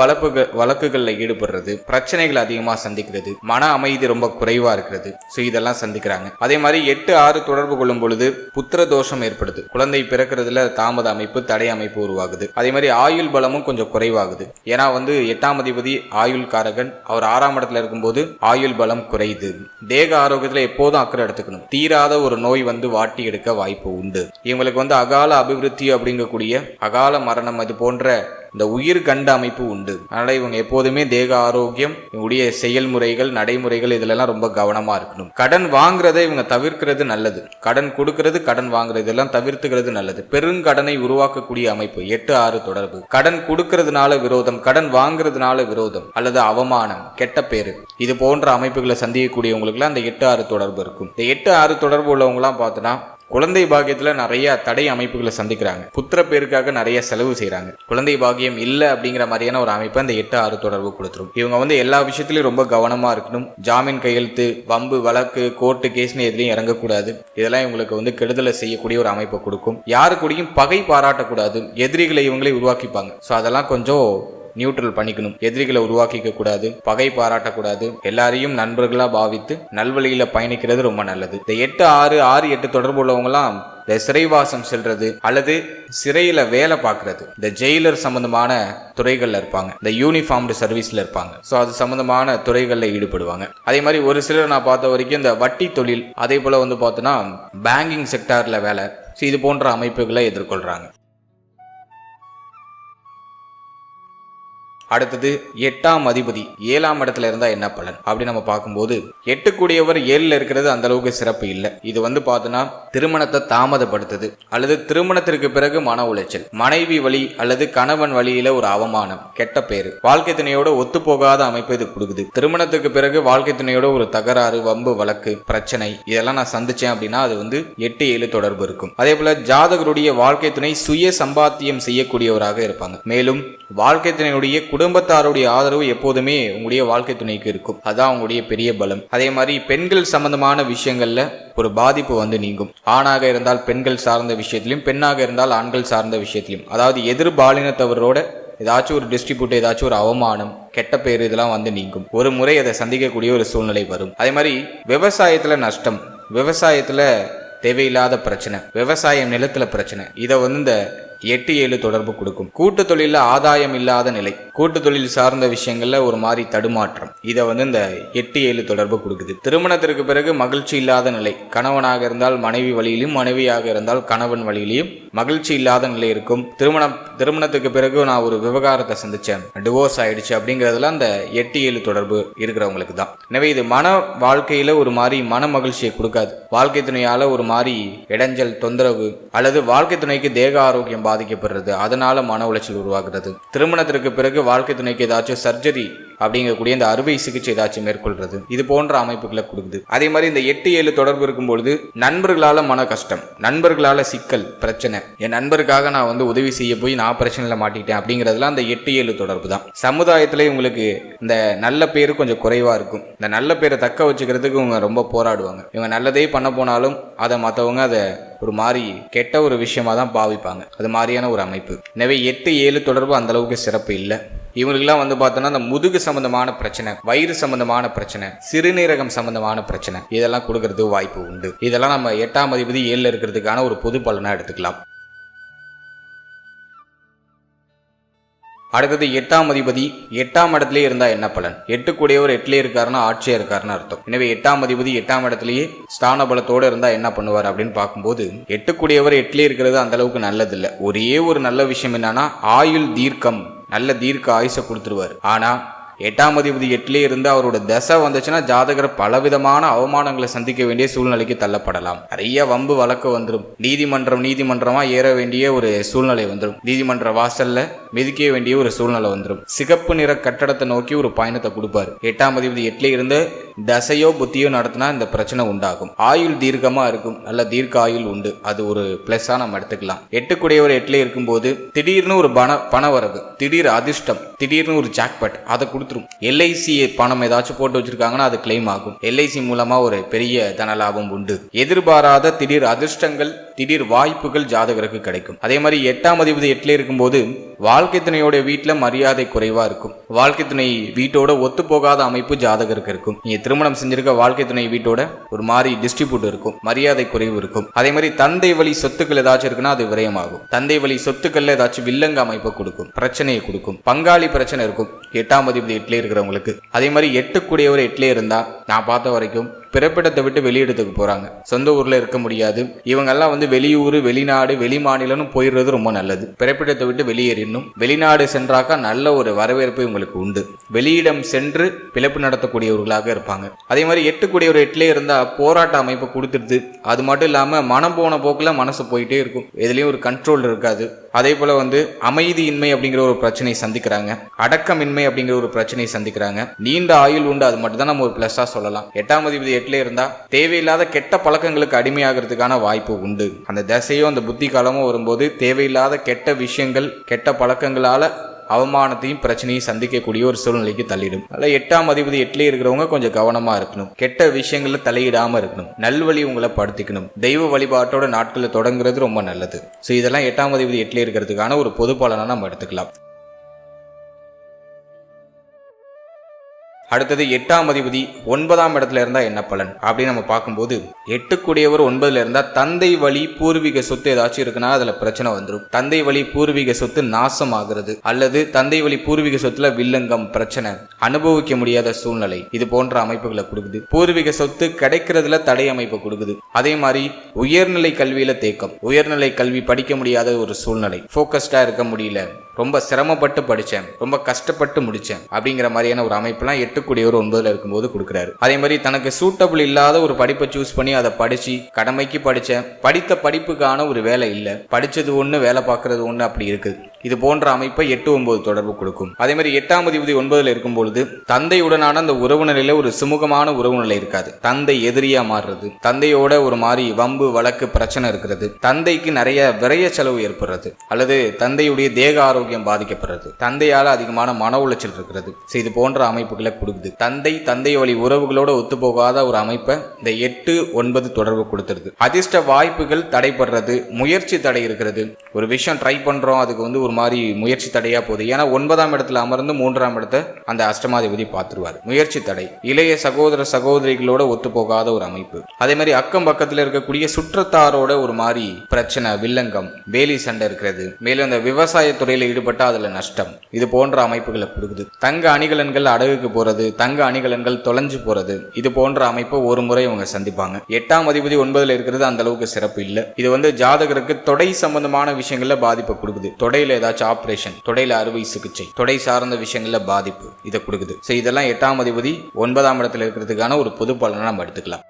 வழக்குகளில் ஈடுபடுறது, பிரச்சனைகள் அதிகமாக சந்திக்கிறது, மன அமைதி ரொம்ப குறைவா இருக்கிறது. ஸோ இதெல்லாம் சந்திக்கிறாங்க. அதே மாதிரி 8-6 தொடர்பு கொள்ளும் பொழுது புத்திர தோஷம் ஏற்படுது, குழந்தை பிறக்கிறதுல தாமத அமைப்பு, தடை அமைப்பு உருவாகுது. அதே மாதிரி ஆயுள் பலமும் கொஞ்சம் குறைவாகுது. ஏன்னா 8ஆம் அதிபதி ஆயுள் காரகன், அவர் 6ஆம் இடத்துல இருக்கும்போது ஆயுள் பலம் குறையுது. தேக ஆரோக்கியத்துல எப்போதும் அக்கறை எடுத்துக்கணும். தீராத ஒரு நோய் வாட்டி எடுக்க வாய்ப்பு உண்டு. இவங்களுக்கு அகால அபிவிருத்தி அப்படிங்கக்கூடிய அகால மரணம் இது போன்ற இந்த உயிர் கண்ட அமைப்பு உண்டு. அதனால இவங்க எப்போதுமே தேக ஆரோக்கியம், இவங்களுடைய செயல்முறைகள், நடைமுறைகள் இதுலலாம் ரொம்ப கவனமா இருக்கணும். கடன் வாங்குறதை இவங்க தவிர்க்கிறது நல்லது. கடன் கொடுக்கறது, கடன் வாங்குறது இதெல்லாம் தவிர்த்துக்கிறது நல்லது. பெருங்கடனை உருவாக்கக்கூடிய அமைப்பு 8-6 தொடர்பு. கடன் கொடுக்கறதுனால விரோதம், கடன் வாங்குறதுனால விரோதம் அல்லது அவமானம், கெட்ட பேரு, இது போன்ற அமைப்புகளை சந்திக்கக்கூடியவங்களுக்குலாம் அந்த 8-6 தொடர்பு இருக்கும். இந்த 8-6 தொடர்பு உள்ளவங்கலாம் பார்த்தோன்னா குழந்தை பாக்கியத்துல நிறைய தடை அமைப்புகளை சந்திக்கிறாங்க. புத்திர பேருக்காக நிறைய செலவு செய்யறாங்க. குழந்தை பாக்கியம் இல்லை அப்படிங்கிற மாதிரியான ஒரு அமைப்பை அந்த 8-6 தொடர்பு கொடுத்துரும். இவங்க எல்லா விஷயத்திலையும் ரொம்ப கவனமா இருக்கணும். ஜாமீன் கையெழுத்து, வம்பு வழக்கு, கோர்ட்டு கேஸ்னு எதுலையும் இறங்கக்கூடாது. இதெல்லாம் இவங்களுக்கு கெடுதலை செய்யக்கூடிய ஒரு அமைப்பை கொடுக்கும். யாரு கூடயும் பகை பாராட்டக்கூடாது. எதிரிகளை இவங்களே உருவாக்கிப்பாங்க. ஸோ அதெல்லாம் கொஞ்சம் நியூட்ரல் பண்ணிக்கணும். எதிரிகளை உருவாக்கிக்க கூடாது, பகை பாராட்டக்கூடாது, எல்லாரையும் நண்பர்களா பாவித்து நல்வழியில பயணிக்கிறது ரொம்ப நல்லது. இந்த 8-6 தொடர்பு உள்ளவங்கலாம் இந்த சிறைவாசம் செல்றது அல்லது சிறையில வேலை பார்க்கறது, இந்த ஜெயிலர் சம்பந்தமான துறைகள்ல இருப்பாங்க, இந்த யூனிஃபார்ம்டு சர்வீஸ்ல இருப்பாங்க. ஸோ அது சம்பந்தமான துறைகள்ல ஈடுபடுவாங்க. அதே மாதிரி ஒரு சிலர் நான் பார்த்த வரைக்கும் இந்த வட்டி தொழில், அதே போல பார்த்தோன்னா பேங்கிங் செக்டார்ல வேலை, இது போன்ற அமைப்புகளை எதிர்கொள்றாங்க. அடுத்தது 8ஆம் அதிபதி 7ஆம் இடத்துல இருந்தா என்ன பலன் அப்படி நம்ம பார்க்கும்போது 8 கூடியவர் 7ல இருக்கிறது அந்த அளவுக்கு சிறப்பு இல்லை. இது பார்த்தோன்னா திருமணத்தை தாமதப்படுத்துது அல்லது திருமணத்திற்கு பிறகு மன உளைச்சல், மனைவி வழி அல்லது கணவன் வழியில ஒரு அவமானம், கெட்ட பேரு, வாழ்க்கை துணையோட ஒத்து போகாத அமைப்பு இது கொடுக்குது. திருமணத்துக்கு பிறகு வாழ்க்கை துணையோட ஒரு தகராறு, வம்பு வழக்கு, பிரச்சனை இதெல்லாம் நான் சந்திச்சேன் அப்படின்னா அது 8-7 தொடர்பு இருக்கும். அதே போல ஜாதகருடைய வாழ்க்கை துணை சுய சம்பாத்தியம் செய்யக்கூடியவராக இருப்பாங்க. மேலும் வாழ்க்கை துணையுடைய குடும்பத்தாருடைய ஆதரவு எப்போதுமே உங்களுடைய வாழ்க்கை துணைக்கு இருக்கும். அதான் உங்களுடைய பெரிய பலம். அதே மாதிரி பெண்கள் சம்பந்தமான விஷயங்கள்ல ஒரு பாதிப்பு நீங்கும். ஆணாக இருந்தால் பெண்கள் சார்ந்த விஷயத்திலும், பெண்ணாக இருந்தால் ஆண்கள் சார்ந்த விஷயத்திலும், அதாவது எதிர்பாலினத்தவரோட ஏதாச்சும் ஒரு டிஸ்ட்ரிபியூட், ஏதாச்சும் ஒரு அவமானம், கெட்ட பேர் இதெல்லாம் நீங்கும். ஒரு முறை அதை சந்திக்கக்கூடிய ஒரு சூழ்நிலை வரும். அதே மாதிரி விவசாயத்துல நஷ்டம், விவசாயத்துல தேவையில்லாத பிரச்சனை, விவசாயம் நிலத்துல பிரச்சனை, இதை இந்த 8-7 தொடர்பு கொடுக்கும். கூட்டு தொழில ஆதாயம் இல்லாத நிலை, கூட்டு தொழில் சார்ந்த விஷயங்கள்ல ஒரு மாதிரி தடுமாற்றம், இதை இந்த 8-7 தொடர்பு கொடுக்குது. திருமணத்திற்கு பிறகு மகிழ்ச்சி இல்லாத நிலை, கணவனாக இருந்தால் மனைவி வழியிலும், மனைவியாக இருந்தால் கணவன் வழியிலையும் மகிழ்ச்சி இல்லாத நிலை இருக்கும். திருமணத்துக்கு பிறகு நான் ஒரு விவகாரத்தை சந்திச்சேன், டிவோர்ஸ் ஆயிடுச்சு அப்படிங்கிறதுல அந்த 8-7 தொடர்பு இருக்கிறவங்களுக்கு தான். எனவே இது மன வாழ்க்கையில ஒரு மாதிரி மன மகிழ்ச்சியை கொடுக்காது. வாழ்க்கை துணையால ஒரு மாதிரி இடைஞ்சல், தொந்தரவு அல்லது வாழ்க்கை துணைக்கு தேக ஆரோக்கியம் பாதிக்கப்படுறது, அதனால மன உளைச்சல் உருவாகிறது. திருமணத்திற்கு பிறகு வாழ்க்கை துணைக்கு ஏதாச்சும் சர்ஜரி அப்படிங்கக்கூடிய இந்த அறுவை சிகிச்சை ஏதாச்சும் மேற்கொள்றது, இது போன்ற அமைப்புகளை கொடுக்குது. அதே மாதிரி இந்த 8-7 தொடர்பு இருக்கும்பொழுது நண்பர்களால மன கஷ்டம், நண்பர்களால சிக்கல், பிரச்சனை, என் நண்பருக்காக நான் உதவி செய்ய போய் நான் பிரச்சனையில மாட்டிக்கிட்டேன் அப்படிங்கிறதுலாம் அந்த 8-7 தொடர்பு தான். சமுதாயத்துல உங்களுக்கு இந்த நல்ல பேரு கொஞ்சம் குறைவா இருக்கும். இந்த நல்ல பேரை தக்க வச்சுக்கிறதுக்கு இவங்க ரொம்ப போராடுவாங்க. இவங்க நல்லதே பண்ண போனாலும் அதை மற்றவங்க அதை ஒரு மாதிரி கெட்ட ஒரு விஷயமா தான் பாவிப்பாங்க. அது மாதிரியான ஒரு அமைப்பு. எனவே 8-7 தொடர்பு அந்த அளவுக்கு சிறப்பு இல்லை. இவங்களுக்குலாம் பார்த்தோன்னா அந்த முதுகு சம்பந்தமான பிரச்சனை, வயிறு சம்பந்தமான பிரச்சனை, சிறுநீரகம் சம்பந்தமான பிரச்சனை இதெல்லாம் கொடுக்கறது வாய்ப்பு உண்டு. இதெல்லாம் நம்ம 8ஆம் அதிபதி 7ல இருக்கிறதுக்கான ஒரு பொது பலனா எடுத்துக்கலாம். அடுத்தது 8ஆம் அதிபதி 8ஆம் இடத்திலே இருந்தா என்ன பலன்? 8 கூடியவர் 8லே இருக்காருன்னா ஆட்சியா இருக்காருன்னு அர்த்தம். எனவே 8ஆம் அதிபதி 8ஆம் இடத்திலேயே ஸ்தான பலத்தோட இருந்தா என்ன பண்ணுவார் அப்படின்னு பார்க்கும்போது 8 கூடியவர் 8லே இருக்கிறது அந்த அளவுக்கு நல்லது இல்ல. ஒரே ஒரு நல்ல விஷயம் என்னன்னா ஆயுள் தீர்க்கம், நல்ல தீர்க்க ஆயுசை கொடுத்துருவார். ஆனா 8ஆம் அதிபதி 8லே இருந்து அவரோட தசை வந்துச்சுன்னா ஜாதகர் பலவிதமான அவமானங்களை சந்திக்க வேண்டிய சூழ்நிலைக்கு தள்ளப்படலாம். நிறைய வம்பு வழக்கு வந்துடும். நீதிமன்றமா ஏற வேண்டிய ஒரு சூழ்நிலை வந்துடும். நீதிமன்ற வாசல்ல மிதிக்க வேண்டிய ஒரு சூழ்நிலை வந்துடும். சிகப்பு நிற கட்டடத்தை நோக்கி ஒரு பயணத்தை கொடுப்பாரு. 8ஆம் அதிபதி 8லே இருந்து தசையோ புத்தியோ நடத்தினா இந்த பிரச்சனை உண்டாகும். ஆயுள் தீர்க்கமா இருக்கும், நல்ல தீர்க்க ஆயுள் உண்டு. அது ஒரு பிளஸ்ஸா நம்ம எடுத்துக்கலாம். 8 கூடியவர் 8லே இருக்கும்போது திடீர்னு ஒரு பண வரவு, திடீர் அதிர்ஷ்டம், திடீர்னு ஒரு ஜாக்பாட் அதை கொடுத்துரும். LIC பணம் ஏதாச்சும் போட்டு வச்சிருக்காங்கன்னா அது கிளைம் ஆகும். LIC மூலமா ஒரு பெரிய தன லாபம் உண்டு. எதிர்பாராத திடீர் அதிர்ஷ்டங்கள், திடீர் வாய்ப்புகள் ஜாதகருக்கு கிடைக்கும். அதே மாதிரி 8ஆம் அதிபதி 8லே இருக்கும்போது வாழ்க்கை துணையோட வீட்டுல மரியாதை குறைவா இருக்கும். வாழ்க்கை துணை வீட்டோட ஒத்து போகாத அமைப்பு ஜாதகருக்கு இருக்கும். நீங்க திருமணம் செஞ்சிருக்க வாழ்க்கை துணை வீட்டோட ஒரு மாதிரி டிஸ்ட்ரிபியூட் இருக்கும், மரியாதை குறைவு இருக்கும். அதே மாதிரி தந்தை வழி சொத்துக்கள் ஏதாச்சும் இருக்குன்னா அது விரயமாகும். தந்தை வழி சொத்துக்கள்ல ஏதாச்சும் வில்லங்க அமைப்பை கொடுக்கும், பிரச்சனையை கொடுக்கும். பங்காளி பிரச்சனை இருக்கும் 8ஆம் அதிபதி 8லே இருக்கிறவங்களுக்கு. அதே மாதிரி 8 கூடியவர் 8லே இருந்தா நான் பார்த்த வரைக்கும் பிறப்பிடத்தை விட்டு வெளியிடத்துக்கு போறாங்க. சொந்த ஊர்ல இருக்க முடியாது. இவங்கெல்லாம் வெளியூர், வெளிநாடு, வெளி மாநிலம்னு போயிடுறது ரொம்ப நல்லது. பிறப்பிடத்தை விட்டு வெளியேறினும் வெளிநாடு சென்றாக்கா நல்ல ஒரு வரவேற்பு இவங்களுக்கு உண்டு. வெளியிடம் சென்று பிழைப்பு நடத்தக்கூடியவர்களாக இருப்பாங்க. அதே மாதிரி 8 கூடியவர் 8லே இருந்தா போராட்ட அமைப்பு கொடுத்துருது. அது மட்டும் இல்லாம மனம் போன போக்குல மனசு போயிட்டே இருக்கும். எதுலயும் ஒரு கண்ட்ரோல் இருக்காது. அதே போல அமைதியின்மை அப்படிங்கிற ஒரு பிரச்சனை சந்திக்கிறாங்க. அடக்கமின்மை அப்படிங்கிற ஒரு பிரச்சனை சந்திக்கிறாங்க. நீண்ட ஆயுள் உண்டு. அது மட்டும் தான் நம்ம ஒரு பிளஸ்ஸா சொல்லலாம். 8ஆம் அதிபதி 8லே இருந்தா தேவையில்லாத கெட்ட பழக்கங்களுக்கு அடிமையாகிறதுக்கான வாய்ப்பு உண்டு. அந்த தசையோ அந்த புத்தி காலமோ வரும்போது தேவையில்லாத கெட்ட விஷயங்கள், கெட்ட பழக்கங்களால அவமானத்தையும் பிரச்சனையும் சந்திக்கக்கூடிய ஒரு சூழ்நிலைக்கு தள்ளிடும். அதில் 8ஆம் அதிபதி 8லே இருக்கிறவங்க கொஞ்சம் கவனமா இருக்கணும். கெட்ட விஷயங்கள்ல தலையிடாம இருக்கணும். நல்வழி உங்களை படுத்திக்கணும். தெய்வ வழிபாட்டோட நாட்களை தொடங்குறது ரொம்ப நல்லது. ஸோ இதெல்லாம் 8ஆம் அதிபதி 8லே இருக்கிறதுக்கான ஒரு பொது பலனா நம்ம எடுத்துக்கலாம். அடுத்தது 8ஆம் அதிபதி 9ஆம் இடத்துல இருந்தா என்ன பலன் அப்படின்னு நம்ம பார்க்கும்போது 8 கூடியவர் 9ல இருந்தா தந்தை வழி பூர்வீக சொத்து ஏதாச்சும் இருக்குன்னா அதுல பிரச்சனை வந்துடும். தந்தை வழி பூர்வீக சொத்து நாசம் ஆகிறது, அல்லது தந்தை வழி பூர்வீக சொத்துல வில்லங்கம், பிரச்சனை, அனுபவிக்க முடியாத சூழ்நிலை, இது போன்ற அமைப்புகளை கொடுக்குது. பூர்வீக சொத்து கிடைக்கிறதுல தடை அமைப்பு கொடுக்குது. அதே மாதிரி உயர்நிலை கல்வியில தேக்கம், உயர்நிலை கல்வி படிக்க முடியாத ஒரு சூழ்நிலை, போக்கஸ்டா இருக்க முடியல, ரொம்ப சிரமப்பட்டு படிச்சேன், ரொம்ப கஷ்டப்பட்டு முடிச்சேன் அப்படிங்கிற மாதிரியான ஒரு அமைப்புலாம் 8 கூடியவர் 9ல இருக்கும்போது கொடுக்குறாரு. அதே மாதிரி தனக்கு சூட்டபிள் இல்லாத ஒரு படிப்பை சூஸ் பண்ணி அதை படிச்சு கடமைக்கு படிச்சேன், படித்த படிப்புக்கான ஒரு வேலை இல்லை, படிச்சது ஒண்ணு வேலை பார்க்கறது ஒண்ணு அப்படி இருக்குது. இது போன்ற அமைப்பை 8, 9 தொடர்பு கொடுக்கும். அதே மாதிரி 8ஆம் அதிபதி 9ல இருக்கும்பொழுது தந்தையுடனான அந்த உறவு நிலையில ஒரு சுமூகமான உறவு நிலை இருக்காது. தந்தை எதிரியா மாறுறது, தந்தையோட ஒரு மாதிரி வம்பு வழக்கு பிரச்சனை இருக்கிறது, தந்தைக்கு நிறைய விரய செலவு ஏற்படுறது, அல்லது தந்தையுடைய தேக ஆரோக்கியம் பாதிக்கப்படுறது, தந்தையால அதிகமான மன உளைச்சல் இருக்கிறது. இது போன்ற அமைப்புகளை கொடுக்குது. தந்தை வழி உறவுகளோட ஒத்து போகாத ஒரு அமைப்பை இந்த 8, 9 தொடர்பு கொடுத்துருது. அதிர்ஷ்ட வாய்ப்புகள் தடைப்படுறது, முயற்சி தடை இருக்கிறது. ஒரு விஷயம் ட்ரை பண்றோம், அதுக்கு ஒரு மாதிரி முயற்சி தடையா போகுது. ஏன்னா 9ஆம் இடத்துல அமர்ந்து 3ஆம் இடத்தை அந்த அஷ்டமாதிபதி பார்த்துருவார். முயற்சி தடை, இளைய சகோதர சகோதரிகளோட ஒத்து போகாத ஒரு அமைப்பு. அதே மாதிரி அக்கம் பக்கத்துல இருக்கக்கூடிய சுற்றத்தாரோட ஒரு மாதிரி பிரச்சனை, வில்லங்கம், வேலி சண்டை இருக்கிறது. மேலும் அந்த விவசாய துறையில ஈடுபட்டா அதுல நஷ்டம், இது போன்ற அமைப்புகளை கொடுக்குது. தங்க அணிகலன்கள் அடகுக்கு போறது, தங்க அணிகலன்கள் தொலைஞ்சு போறது, இது போன்ற அமைப்பை ஒரு முறை இவங்க சந்திப்பாங்க. 8ஆம் அதிபதி 9ல இருக்கிறது அந்த அளவுக்கு சிறப்பு இல்லை. இது ஜாதகருக்கு தொடை சம்பந்தமான விஷயங்கள்ல பாதிப்பை கொடுக்குது. தொடையில ஏதாச்சும் ஆபரேஷன், தொடையில அறுவை சிகிச்சை, தொடை சார்ந்த விஷயங்கள்ல பாதிப்பு இதை கொடுக்குது. இதெல்லாம் 8ஆம் அதிபதி 9ஆம் இடத்துல இருக்கிறதுக்கான ஒரு பொது பலனை நம்ம எடுத்துக்கலாம்.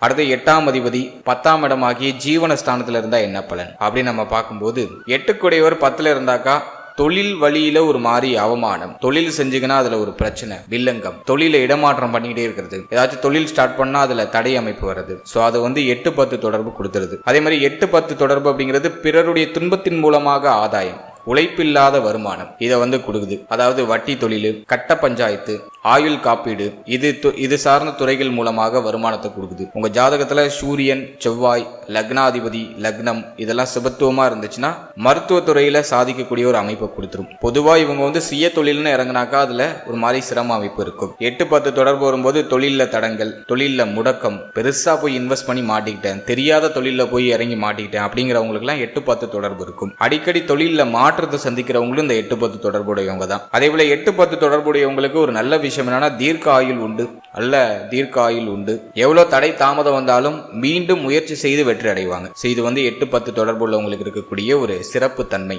அடுத்து 8ஆம் அதிபதி 10ஆம் இடமாகிய ஜீவனஸ்தானத்துல இருந்தா என்ன பலன் அப்படின்னு நம்ம பார்க்கும்போது 8 கூடியவர் 10ல இருந்தாக்கா தொழில் வழியில ஒரு மாதிரி அவமானம், தொழில் செஞ்சுங்கன்னா அதுல ஒரு பிரச்சனை, வில்லங்கம், தொழில இடமாற்றம் பண்ணிக்கிட்டே இருக்கிறது, ஏதாச்சும் தொழில் ஸ்டார்ட் பண்ணா அதுல தடை அமைப்பு வருது. சோ அது 8, 10 தொடர்பு கொடுத்துருது. அதே மாதிரி 8, 10 தொடர்பு அப்படிங்கிறது பிறருடைய துன்பத்தின் மூலமாக ஆதாயம், உழைப்பில்லாத வருமானம் இதை வந்து கொடுக்குது. அதாவது வட்டி தொழில், கட்ட பஞ்சாயத்து, ஆயுள் காப்பீடு, இது சார்ந்த துறைகள் மூலமாக வருமானத்தை கொடுக்குது. உங்க ஜாதகத்துல சூரியன், செவ்வாய், லக்னாதிபதி, லக்னம் இதெல்லாம் சுபத்துவமா இருந்துச்சுன்னா மருத்துவத்துறையில சாதிக்கக்கூடிய ஒரு அமைப்பை கொடுத்துரும். பொதுவா இவங்க வந்து சுய தொழில்னு இறங்கினாக்கா அதுல ஒரு மாதிரி சிரம அமைப்பு இருக்கும். 8-10 தொடர்பு வரும்போது தொழில தடங்கள், தொழில முடக்கம், பெருசா போய் இன்வெஸ்ட் பண்ணி மாட்டிக்கிட்டேன், தெரியாத தொழில போய் இறங்கி மாட்டிக்கிட்டேன் அப்படிங்கிறவங்களுக்கு எல்லாம் 8-10 தொடர்பு இருக்கும். அடிக்கடி தொழில மாற்றத்தை சந்திக்கிறவங்களும் இந்த 8-10 தொடர்புடையவங்க தான். அதே போல 8-10 தொடர்புடையவங்களுக்கு ஒரு நல்ல விஷயம் என்னன்னா தீர்க்க ஆயுள் உண்டு. நல்ல தீர்க்க ஆயுள் உண்டு. எவ்வளவு தடை தாமதம் வந்தாலும் மீண்டும் முயற்சி செய்து வெற்றி அடைவாங்க. இது வந்து 8-10 தொடர்பு உள்ளவங்களுக்கு இருக்கக்கூடிய ஒரு சிறப்பு தன்மை.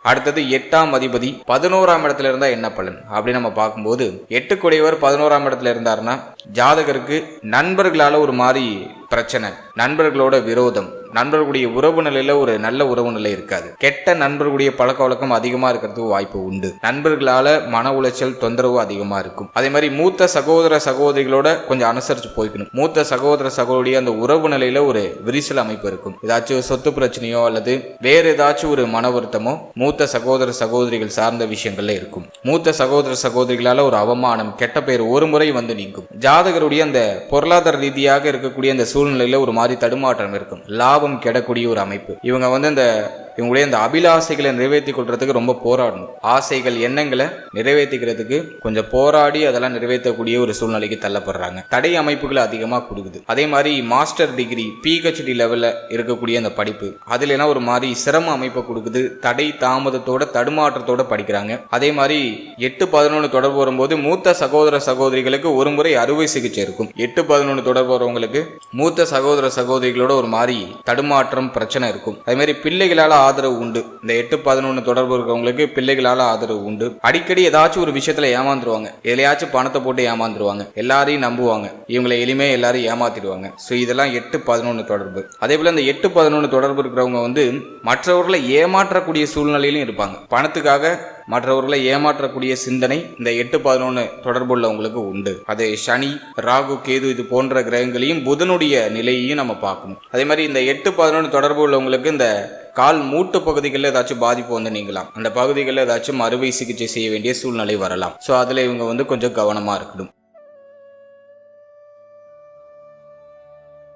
அடுத்தது 8ஆம் அதிபதி 11ஆம் இடத்துல இருந்தா என்ன பலன் அப்படின்னு நம்ம பார்க்கும்போது 8 குடையவர் 11ஆம் இடத்துல இருந்தாருன்னா ஜாதகருக்கு நண்பர்களால ஒரு மாதிரி பிரச்சனை, நண்பர்களோட விரோதம், நண்பர்களுடைய உறவு நிலையில ஒரு நல்ல உறவு நிலை இருக்காது. கெட்ட நண்பர்களுடைய பழக்க வழக்கம் அதிகமா இருக்கிறதுக்கு வாய்ப்பு உண்டு. நண்பர்களால மன உளைச்சல், தொந்தரவு அதிகமா இருக்கும். அதே மாதிரி மூத்த சகோதர சகோதரிகளோட கொஞ்சம் அனுசரிச்சு போய்க்கணும். மூத்த சகோதர சகோதரிய அந்த உறவு நிலையில ஒரு விரிசல் அமைப்பு இருக்கும். ஏதாச்சும் சொத்து பிரச்சனையோ அல்லது வேற ஏதாச்சும் ஒரு மன வருத்தமோ மூத்த சகோதர சகோதரிகள் சார்ந்த விஷயங்கள்ல இருக்கும். மூத்த சகோதர சகோதரிகளால ஒரு அவமானம், கெட்ட பெயர் ஒரு முறை வந்து நீங்கும். ஜாதகருடைய அந்த பொருளாதார ரீதியாக இருக்கக்கூடிய அந்த சூழ்நிலையில ஒரு மாதிரி தடுமாற்றம் இருக்கும். லாபம் கெடக்கூடிய ஒரு அமைப்பு. இவங்க வந்து இவங்களுடைய அந்த அபிலாசைகளை நிறைவேற்றி கொள்றதுக்கு ரொம்ப போராடணும். ஆசைகள், எண்ணங்களை நிறைவேற்றிக்கிறதுக்கு கொஞ்சம் போராடி அதெல்லாம் நிறைவேற்றக்கூடிய ஒரு சூழ்நிலைக்கு தள்ளப்படுறாங்க. தடை அமைப்புகளை அதிகமாக கொடுக்குது. அதே மாதிரி மாஸ்டர் டிகிரி, PhD லெவல்ல இருக்கக்கூடிய அந்த படிப்பு அதுல எல்லாம் ஒரு மாதிரி சிரம அமைப்பை கொடுக்குது. தடை தாமதத்தோட தடுமாற்றத்தோட படிக்கிறாங்க. அதே மாதிரி 8-11 தொடர்பு வரும்போது மூத்த சகோதர சகோதரிகளுக்கு ஒரு முறை அறுவை சிகிச்சை இருக்கும். 8-11 தொடர்பு வரவங்களுக்கு மூத்த சகோதர சகோதரிகளோட ஒரு மாதிரி தடுமாற்றம், பிரச்சனை இருக்கும். அதே மாதிரி பிள்ளைகளால ஆதரவு உண்டு. இந்த 8-11 தொடர்பு இருக்கிறவங்களுக்கு பிள்ளைகளால ஆதரவு உண்டு. அடிக்கடி ஏதாச்சும் ஒரு விஷயத்துல ஏமாந்துருவாங்க. எதையாச்சும் பணத்தை போட்டு ஏமாந்துருவாங்க. எல்லாரையும் நம்புவாங்க. இவங்களை எளிமையா எல்லாரும் ஏமாத்திடுவாங்க. இதெல்லாம் 8-11 தொடர்பு. அதே போல இந்த 8-11 தொடர்பு இருக்கிறவங்க வந்து மற்றவர்களை ஏமாற்றக்கூடிய சூழ்நிலையிலும் இருப்பாங்க. பணத்துக்காக மற்றவர்களை ஏமாற்றக்கூடிய சிந்தனை இந்த 8-11 தொடர்புள்ளவங்களுக்கு உண்டு. அது சனி, ராகு, கேது இது போன்ற கிரகங்களையும் புதனுடைய நிலையையும் நம்ம பார்க்கணும். அதே மாதிரி இந்த 8-11 தொடர்பு உள்ளவங்களுக்கு இந்த கால் மூட்டு பகுதிகளில் ஏதாச்சும் பாதிப்பு வந்து நீங்கலாம். அந்த பகுதிகளில் ஏதாச்சும் அறுவை சிகிச்சை செய்ய வேண்டிய சூழ்நிலை வரலாம். அதுல இவங்க வந்து கொஞ்சம் கவனமா இருக்கணும்.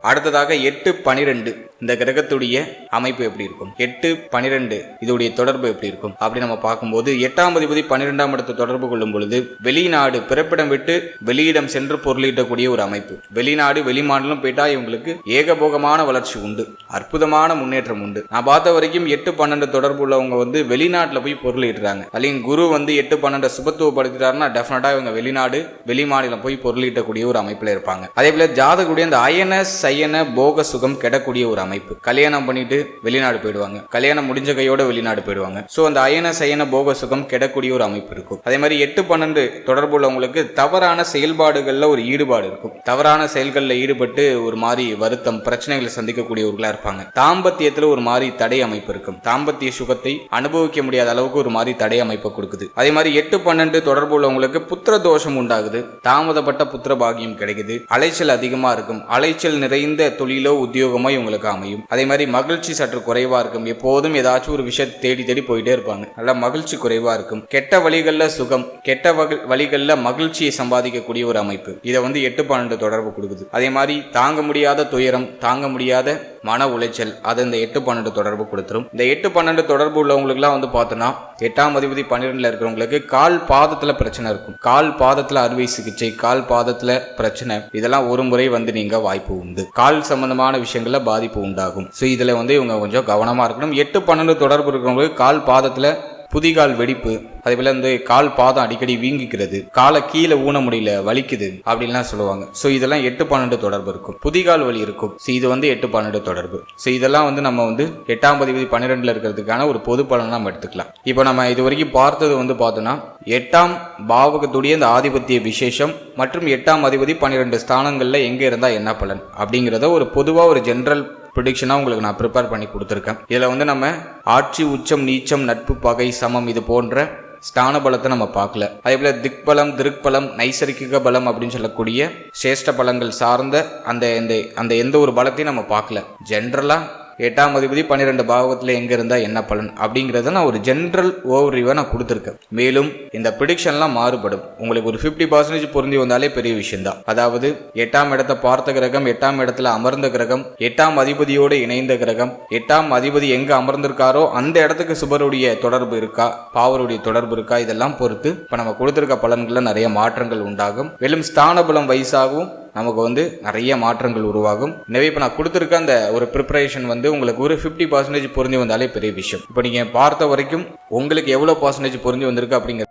அடுத்ததாக 8-12 இந்த கிரகத்துடைய அமைப்பு எப்படி இருக்கும், 8-12 இதோடைய தொடர்பு எப்படி இருக்கும் அப்படி நம்ம பார்க்கும்போது 8ஆம் அதிபதி 12ஆம் இடத்தை தொடர்பு கொள்ளும் பொழுது வெளிநாடு, பிறப்பிடம் விட்டு வெளியிடம் சென்று பொருளீட்டக்கூடிய ஒரு அமைப்பு. வெளிநாடு, வெளிமாநிலம் போயிட்டா இவங்களுக்கு ஏகபோகமான வளர்ச்சி உண்டு, அற்புதமான முன்னேற்றம் உண்டு. நான் பார்த்த வரைக்கும் 8-12 தொடர்பு உள்ளவங்க வந்து வெளிநாட்டில் போய் பொருளீட்டுறாங்க. അല്ലെങ്കിൽ குரு வந்து 8-12 சுபத்துவப்படுத்திட்டாருன்னா டெஃபினட்டா இவங்க வெளிநாடு, வெளிமாநிலம் போய் பொருளீட்டக்கூடிய ஒரு அமைப்புல இருப்பாங்க. அதே போல ஜாதகருடைய அந்த அயன சயன போக சுகம் கெடக்கூடிய ஒரு அமைப்பு. கல்யாணம் பண்ணிட்டு வெளிநாடு போயிடுவாங்க, கல்யாணம் முடிஞ்ச கையோட வெளிநாடு போயிடுவாங்க. அந்த அயன சயன போக சுகம் கெடக்கூடிய ஒரு அமைப்பு இருக்கும். அதே மாதிரி 8-12 தொடர்பு உள்ளவங்களுக்கு தவறான செயல்பாடுகள்ல ஒரு ஈடுபாடு இருக்கும். தவறான செயல்களில் ஈடுபட்டு ஒரு மாதிரி வருத்தம், பிரச்சனைகளை சந்திக்கக்கூடியவர்களா இருப்பாங்க. தாம்பத்தியத்துல ஒரு மாதிரி தடை அமைப்பு இருக்கும். தாம்பத்திய சுகத்தை அனுபவிக்க முடியாத அளவுக்கு ஒரு மாதிரி தடை அமைப்பை கொடுக்குது. அதே மாதிரி 8-12 தொடர்பு உள்ளவங்களுக்கு புத்திர தோஷம் உண்டாகுது. தாமதப்பட்ட புத்திர பாகியம் கிடைக்குது. அலைச்சல் அதிகமா இருக்கும். அலைச்சல் நிறைந்த தொழிலோ உத்தியோகமோ இவங்களுக்கு அமையும். அதே மாதிரி மகிழ்ச்சி சற்று குறைவா இருக்கும். எப்போதும் ஏதாச்சும் ஒரு விஷயத்தை தேடி தேடி போயிட்டே இருப்பாங்க. நல்ல மகிழ்ச்சி குறைவா இருக்கும். கெட்ட வழிகள்ல சுகம், கெட்ட வழிகள்ல மகிழ்ச்சியை சம்பாதிக்கக்கூடிய ஒரு அமைப்பு. இதை வந்து 8-12 தொடர்பு கொடுக்குது. அதே மாதிரி தாங்க முடியாத துயரம், தாங்க முடியாத மன உளைச்சல் அது இந்த 8-12 தொடர்பு கொடுத்துரும். இந்த 8-12 தொடர்பு உள்ளவங்களுக்கு எல்லாம் வந்து பார்த்தோம்னா 8ஆம் அதிபதி 12ல இருக்கிறவங்களுக்கு கால் பாதத்துல பிரச்சனை இருக்கும். கால் பாதத்துல அறுவை சிகிச்சை, கால் பாதத்துல பிரச்சனை இதெல்லாம் ஒரு முறை வந்து நீங்க வாய்ப்பு உண்டு. கால் சம்பந்தமான விஷயங்கள்ல பாதிப்பு உண்டாகும். இதுல வந்து இவங்க கொஞ்சம் கவனமா இருக்கணும். 8-12 தொடர்பு இருக்கிறவங்களுக்கு கால் பாதத்துல புதிகால் வெடிப்பு, அதே போல வந்து கால் பாதம் அடிக்கடி வீங்கிக்கிறது, காலை கீழே ஊன முடியல, வலிக்குது அப்படின்லாம் சொல்லுவாங்க. இதெல்லாம் 8-12 தொடர்பு இருக்கும். புதிகால் வலி இருக்கும். இது வந்து 8-12 தொடர்பு. இதெல்லாம் வந்து நம்ம வந்து 8ஆம் அதிபதி 12ல இருக்கிறதுக்கான ஒரு பொது பலன் நம்ம எடுத்துக்கலாம். இப்போ நம்ம இது வரைக்கும் பார்த்தது வந்து பார்த்தோம்னா 8ஆம் பாவகத்துடைய இந்த ஆதிபத்திய விசேஷம் மற்றும் 8ஆம் அதிபதி 12 ஸ்தானங்கள்ல எங்க இருந்தா என்ன பலன் அப்படிங்கிறத ஒரு பொதுவா ஒரு ஜெனரல் ப்ரெடிக்ஷனா உங்களுக்கு நான் ப்ரிப்பேர் பண்ணி கொடுத்துருக்கேன். இதுல வந்து நம்ம ஆட்சி, உச்சம், நீச்சம், நட்பு, பகை, சமம் இது போன்ற ஸ்தான பலத்தை நம்ம பார்க்கல. அதே போல திக்பலம், திருக்பலம், நைசர்கிக பலம் அப்படின்னு சொல்லக்கூடிய சேஷ்ட பலங்கள் சார்ந்த அந்த எந்த ஒரு பலத்தையும் நம்ம பார்க்கல. ஜென்ரலா 8ஆம் அதிபதி 12 பாவகத்தில் எங்கே இருந்தால் என்ன பலன் அப்படிங்கிறத நான் ஒரு ஜென்ரல் ஓவர்வியூவை நான் கொடுத்துருக்கேன். மேலும் இந்த ப்ரிடிக்ஷன்லாம் மாறுபடும். உங்களுக்கு ஒரு 50% பொருந்தி வந்தாலே பெரிய விஷயம் தான். அதாவது 8ஆம் இடத்தை பார்த்த கிரகம், 8ஆம் இடத்துல அமர்ந்த கிரகம், 8ஆம் அதிபதியோடு இணைந்த கிரகம், 8ஆம் அதிபதி எங்க அமர்ந்திருக்காரோ அந்த இடத்துக்கு சுபருடைய தொடர்பு இருக்கா, பாவருடைய தொடர்பு இருக்கா, இதெல்லாம் பொறுத்து இப்ப நம்ம கொடுத்திருக்க பலன்கள்ல நிறைய மாற்றங்கள் உண்டாகும். மேலும் ஸ்தான பலம் வயசாகவும் நமக்கு நிறைய மாற்றங்கள் உருவாகும். எனவே இப்போ நான் கொடுத்துருக்க அந்த ஒரு ப்ரிப்பரேஷன் உங்களுக்கு ஒரு 50% பொருந்தி வந்தாலே பெரிய விஷயம். இப்போ நீங்கள் பார்த்த வரைக்கும் உங்களுக்கு எவ்வளோ பர்சன்டேஜ் பொருந்தி வந்திருக்கு அப்படிங்கிற